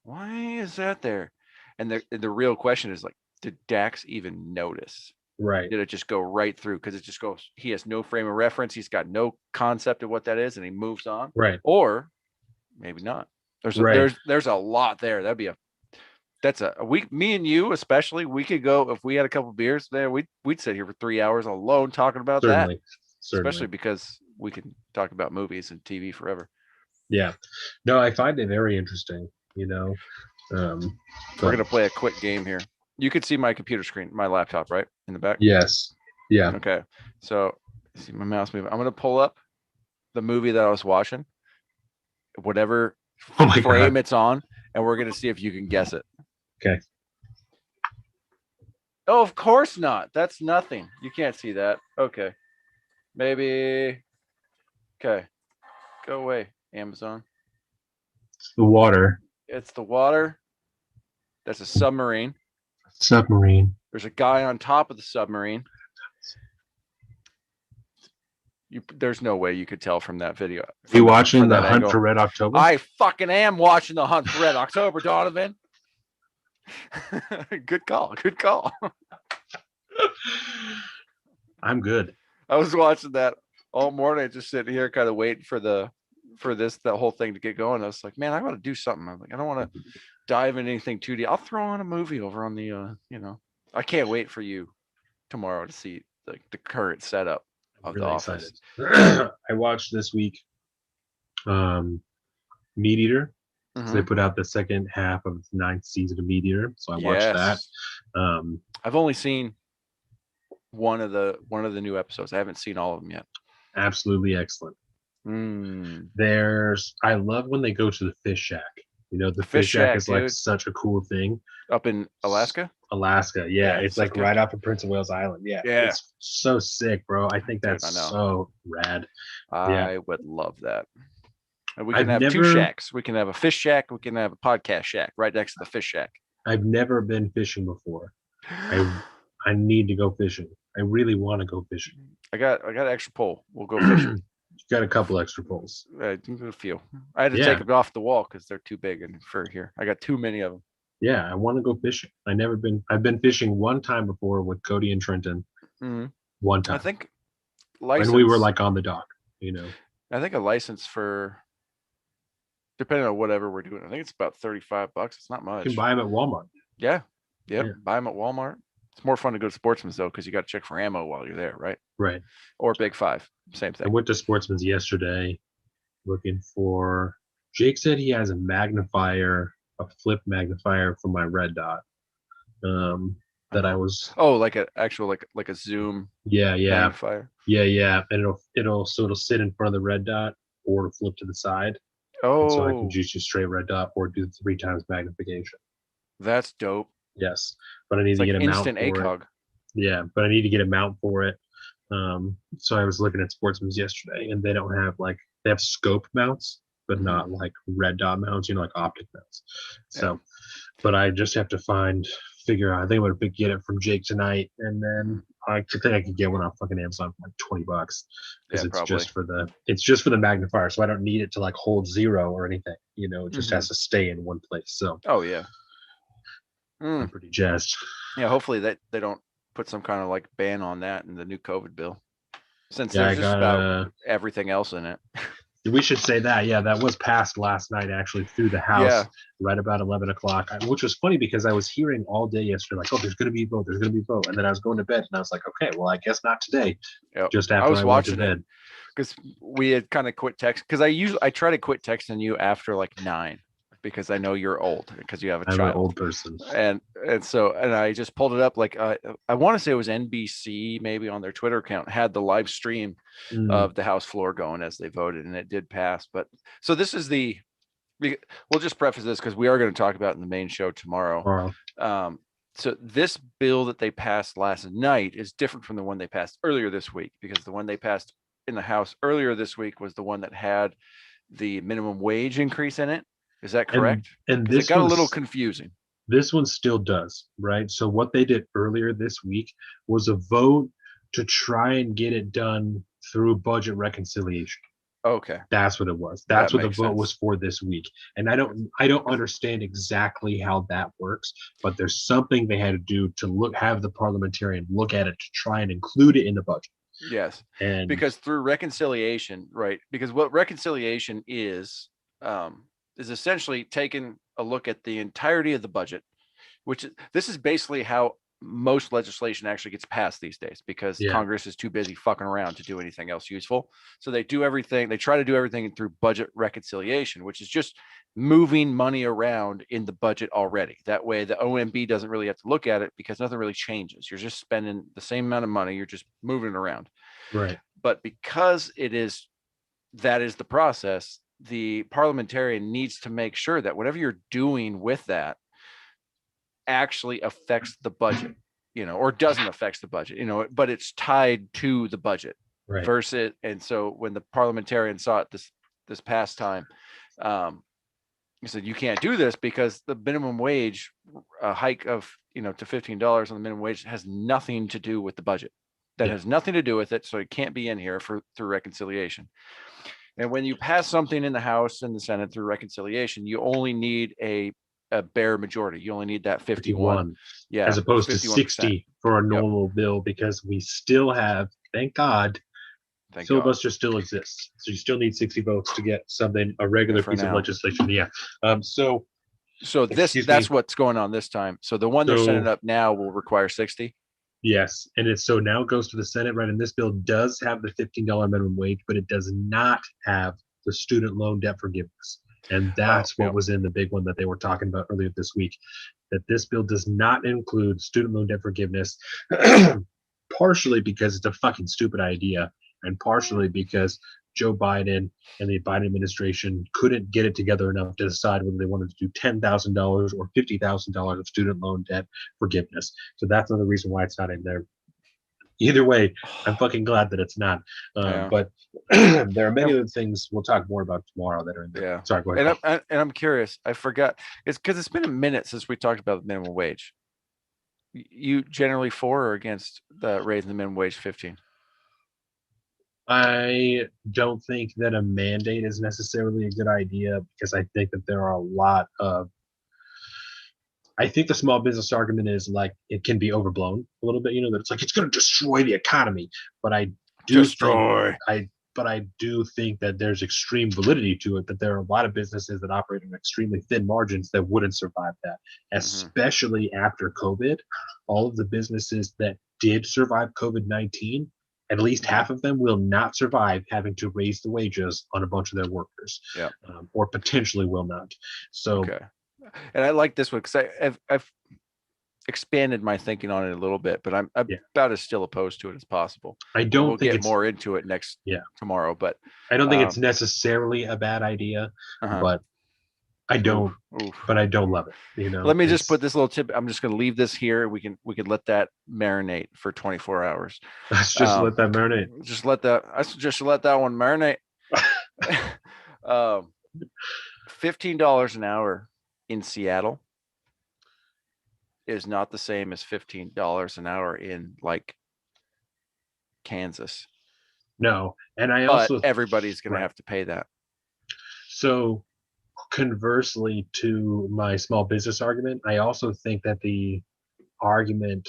"Why is that there?" And the real question is like, did Dax even notice? Right. Did it just go right through? Because it just goes, he has no frame of reference. He's got no concept of what that is, and he moves on. Right. Or maybe not. There's a lot there. That's a week. Me and you, especially, we could go if we had a couple beers there. We'd sit here for 3 hours alone talking about Certainly. Especially because we can talk about movies and TV forever. Yeah. No, I find it very interesting. We're gonna play a quick game here. You could see my computer screen, my laptop, right in the back. Yes. Yeah. Okay. So see my mouse moving. I'm gonna pull up the movie that I was watching, whatever frame it's on, and we're gonna see if you can guess it. Okay. Oh, of course not. That's nothing. You can't see that. Okay. Maybe. Okay. Go away, Amazon. It's the water. It's the water. That's a submarine. Submarine. There's a guy on top of the submarine. There's no way you could tell from that video. Are you watching The Hunt for Red October? I fucking am watching The Hunt for Red October, Donovan. Good call. Good call. I'm good. I was watching that all morning, just sitting here kind of waiting for that whole thing to get going. I was like, man, I got to do something. I'm like, I don't want to dive into anything too deep. I'll throw on a movie over on the I can't wait for you tomorrow to see the current setup of The Office. I watched this week Meat Eater. So they put out the second half of the 9th season of Meat Eater. So I watched that. I've only seen one of the new episodes. I haven't seen all of them yet. Absolutely excellent. I love when they go to the fish shack. The fish shack is like such a cool thing. Up in Alaska? Alaska, yeah. It's like right off of Prince of Wales Island. Yeah. It's so sick, bro. I think that's so rad. I would love that. And we can have 2 shacks. We can have a fish shack. We can have a podcast shack right next to the fish shack. I've never been fishing before. I need to go fishing. I really want to go fishing. I got an extra pole. We'll go fishing. You got a couple extra poles. A few. I had to take them off the wall because they're too big and for here. I got too many of them. Yeah, I want to go fishing. I've been fishing one time before with Cody and Trenton. One time. I think when we were like on the dock, I think a license for, depending on whatever we're doing, I think it's about $35. It's not much. You can buy them at Walmart. Yeah. Buy them at Walmart. It's more fun to go to Sportsman's though, because you got to check for ammo while you're there, right? Right. Or Big Five, same thing. I went to Sportsman's yesterday looking for. Jake said he has a flip magnifier for my red dot. That I was. Oh, like a actual like a zoom. Yeah. Magnifier. Yeah. And it'll sit in front of the red dot or flip to the side. Oh. And so I can just straight red dot or do 3 times magnification. That's dope. Yes, but I need to get a mount for it. Yeah, but I need to get a mount for it. So I was looking at Sportsman's yesterday, and they don't have they have scope mounts, but not like red dot mounts, like optic mounts. So, but I just have to figure out. I think I'm gonna get it from Jake tonight, and then I think I could get one on fucking Amazon for like $20 because it's just for the magnifier, so I don't need it to like hold 0 or anything. It just has to stay in one place. So. Oh yeah. I'm pretty jazzed. Yeah, hopefully that they don't put some kind of ban on that in the new COVID bill, since there's just about everything else in it. We should say that. Yeah, that was passed last night actually through the House right about 11 o'clock, which was funny because I was hearing all day yesterday there's going to be a vote, and then I was going to bed and I was like, okay, well I guess not today. Yep. Just after I went to bed. Because we had kind of quit text. Because I try to quit texting you after 9. Because I know you're old because you have a child. I'm an old person. And I just pulled it up. I want to say it was NBC, maybe on their Twitter account, had the live stream of the House floor going as they voted, and it did pass. But so this is we'll just preface this because we are going to talk about it in the main show tomorrow. So this bill that they passed last night is different from the one they passed earlier this week, because the one they passed in the House earlier this week was the one that had the minimum wage increase in it. Is that correct? And this it got a little confusing. This one still does, right? So what they did earlier this week was a vote to try and get it done through budget reconciliation. Okay. That's what it was. That That's what the makes vote sense. was for this week. And I don't understand exactly how that works, but there's something they had to do to have the parliamentarian look at it to try and include it in the budget. Yes. And Because through reconciliation, right? Because what reconciliation is essentially taking a look at the entirety of the budget, this is basically how most legislation actually gets passed these days, because Congress is too busy fucking around to do anything else useful. So they try to do everything through budget reconciliation, which is just moving money around in the budget already. That way the OMB doesn't really have to look at it, because nothing really changes. You're just spending the same amount of money, you're just moving it around. right. But because that is the process, the parliamentarian needs to make sure that whatever you're doing with that actually affects the budget, or doesn't affect the budget, but it's tied to the budget, right. versus. And so when the parliamentarian saw it this past time, he said, you can't do this because the minimum wage hike of, to $15 on the minimum wage has nothing to do with the budget. That has nothing to do with it. So it can't be in here through reconciliation. And when you pass something in the House and the Senate through reconciliation, you only need a bare majority. You only need that 51. Yeah. As opposed 51%. To 60 for a normal bill, because we still have, thank God, filibuster still exists. So you still need 60 votes to get something, a regular piece of legislation. Yeah. So that's what's going on this time. So the one they're setting up now will require 60. Yes. And it's so now it goes to the Senate, right? And this bill does have the $15 minimum wage, but it does not have the student loan debt forgiveness. And that's what was in the big one that they were talking about earlier this week, that this bill does not include student loan debt forgiveness, partially because it's a fucking stupid idea, and partially because Joe Biden and the Biden administration couldn't get it together enough to decide whether they wanted to do $10,000 or $50,000 of student loan debt forgiveness. So that's another reason why it's not in there. Either way, I'm fucking glad that it's not. But there are many other things we'll talk more about tomorrow that are in there. Yeah. Sorry, go ahead. And I'm curious. I forgot. It's because it's been a minute since we talked about the minimum wage. You generally for or against the raising the minimum wage 15? I don't think that a mandate is necessarily a good idea, because I think that there are a lot of. I think the small business argument is like it can be overblown a little bit. That it's like it's going to destroy the economy, but I do think that there's extreme validity to it. That there are a lot of businesses that operate on extremely thin margins that wouldn't survive that, especially after COVID. All of the businesses that did survive COVID-19, at least half of them will not survive having to raise the wages on a bunch of their workers, or potentially will not. So. Okay. And I like this one because I've expanded my thinking on it a little bit, but I'm about as still opposed to it as possible. I don't we'll think get more into it tomorrow, but I don't think it's necessarily a bad idea, but I don't. But I don't love it. Let me just put this little tip. I'm just going to leave this here. We can let that marinate for 24 hours. Let's just let that marinate. Just let that one marinate. $15 an hour in Seattle is not the same as $15 an hour in like Kansas. No, and everybody's going to have to pay that. So conversely to my small business argument, I also think that the argument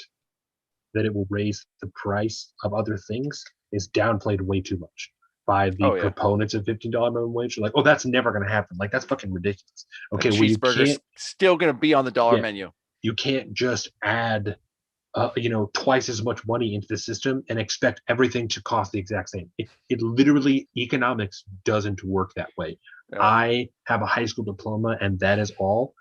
that it will raise the price of other things is downplayed way too much by the proponents of $15 minimum wage. They're like, oh, that's never going to happen. Like, that's fucking ridiculous. Okay, well, cheeseburger's still going to be on the dollar menu. You can't just add, twice as much money into the system and expect everything to cost the exact same. It literally, economics doesn't work that way. Yeah. I have a high school diploma, and that is all.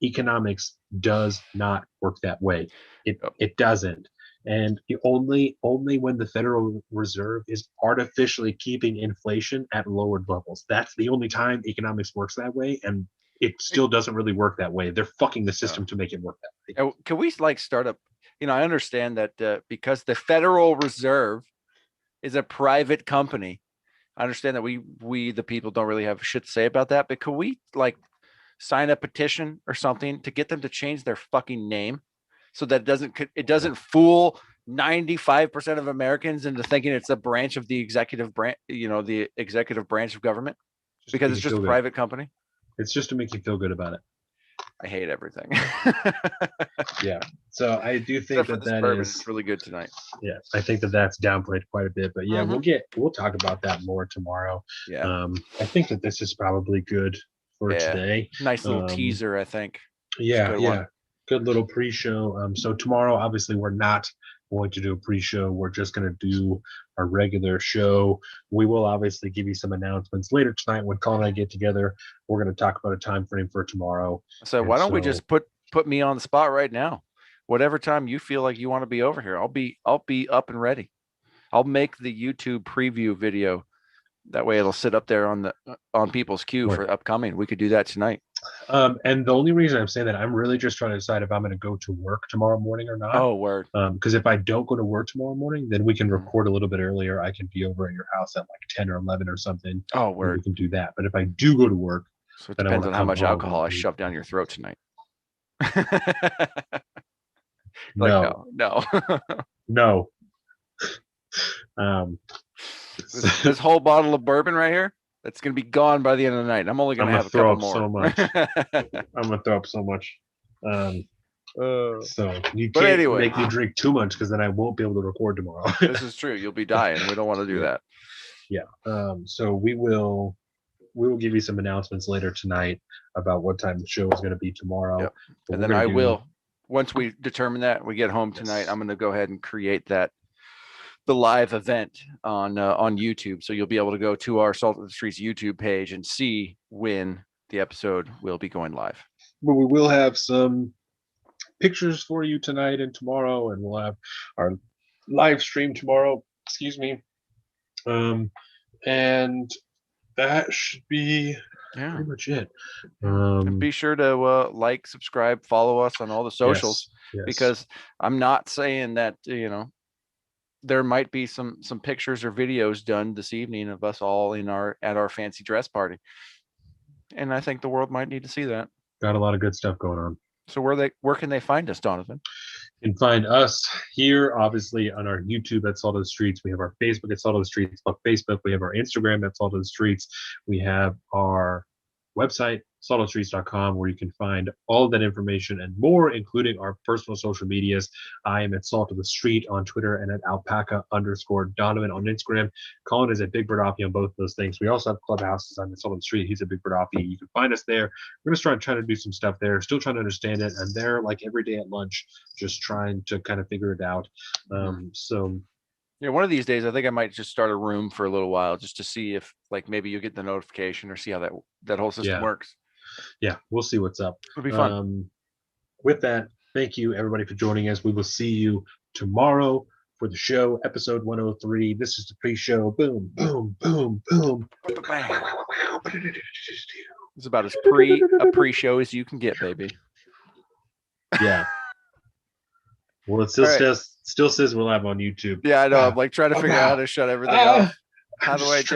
Economics does not work that way. It doesn't. And only when the Federal Reserve is artificially keeping inflation at lowered levels. That's the only time economics works that way, and it still doesn't really work that way. They're fucking the system to make it work that way. Can we start up? I understand that because the Federal Reserve is a private company. I understand that we the people don't really have shit to say about that, but could we sign a petition or something to get them to change their fucking name? So that it doesn't fool 95% of Americans into thinking it's a branch of the executive branch, the executive branch of government, because it's just a private company. It's just to make you feel good about it. I hate everything. Yeah. So I do think that is really good tonight. Yeah, I think that's downplayed quite a bit, but yeah, we'll talk about that more tomorrow. Yeah. I think that this is probably good for today. Nice little teaser, I think. Yeah. Good little pre-show. So tomorrow, obviously, we're not going to do a pre-show. We're just going to do our regular show. We will obviously give you some announcements later tonight when Colin and I get together. We're going to talk about a time frame for tomorrow. So why don't we just put me on the spot right now? Whatever time you feel like you want to be over here, I'll be up and ready. I'll make the YouTube preview video. That way it'll sit up there on people's queue for upcoming. We could do that tonight. And the only reason I'm saying that, I'm really just trying to decide if I'm going to go to work tomorrow morning or not. Oh, word. Because if I don't go to work tomorrow morning, then we can record a little bit earlier. I can be over at your house at like 10 or 11 or something. Oh, word. We can do that. But if I do go to work, so it depends on how much alcohol I shove down your throat tonight. No. No. This whole bottle of bourbon right here, that's going to be gone by the end of the night. I'm only going to have a couple more. So much. I'm going to throw up so much. So you can't make me drink too much, because then I won't be able to record tomorrow. This is true. You'll be dying. We don't want to do that. Yeah. So we will give you some announcements later tonight about what time the show is going to be tomorrow. Yep. And then I will, once we determine that, we get home tonight, I'm going to go ahead and create the live event on YouTube. So you'll be able to go to our Salt of the Streets YouTube page and see when the episode will be going live. But we will have some pictures for you tonight and tomorrow, and we'll have our live stream tomorrow. Excuse me. And that should be pretty much it. And be sure to like, subscribe, follow us on all the socials, because I'm not saying that, there might be some pictures or videos done this evening of us all at our fancy dress party. And I think the world might need to see that. Got a lot of good stuff going on. So where can they find us, Donovan? You can find us here, obviously, on our YouTube at Salt of the Streets. We have our Facebook at Salt of the Streets, Facebook. We have our Instagram at Salt of the Streets. We have our website, saltofthestreets.com, where you can find all of that information and more, including our personal social medias. I am at Salt of the Street on Twitter and at alpaca_Donovan on Instagram. Colin is at Big Bird Offie on both of those things. We also have clubhouses on the Salt of the Street. He's at Big Bird Offie. You can find us there. We're going to start trying to do some stuff there, still trying to understand it. And they're like every day at lunch, just trying to kind of figure it out. Yeah, one of these days, I think I might just start a room for a little while just to see if, like, maybe you get the notification or see how that whole system works. Yeah, we'll see what's up. It'll be fun. With that, thank you, everybody, for joining us. We will see you tomorrow for the show, episode 103. This is the pre-show. Boom, boom, boom, boom. It's about as a pre-show as you can get, baby. Yeah. Well, it still says we're live on YouTube. Yeah, I know. I'm like trying to figure out how to shut everything off. How do I do it?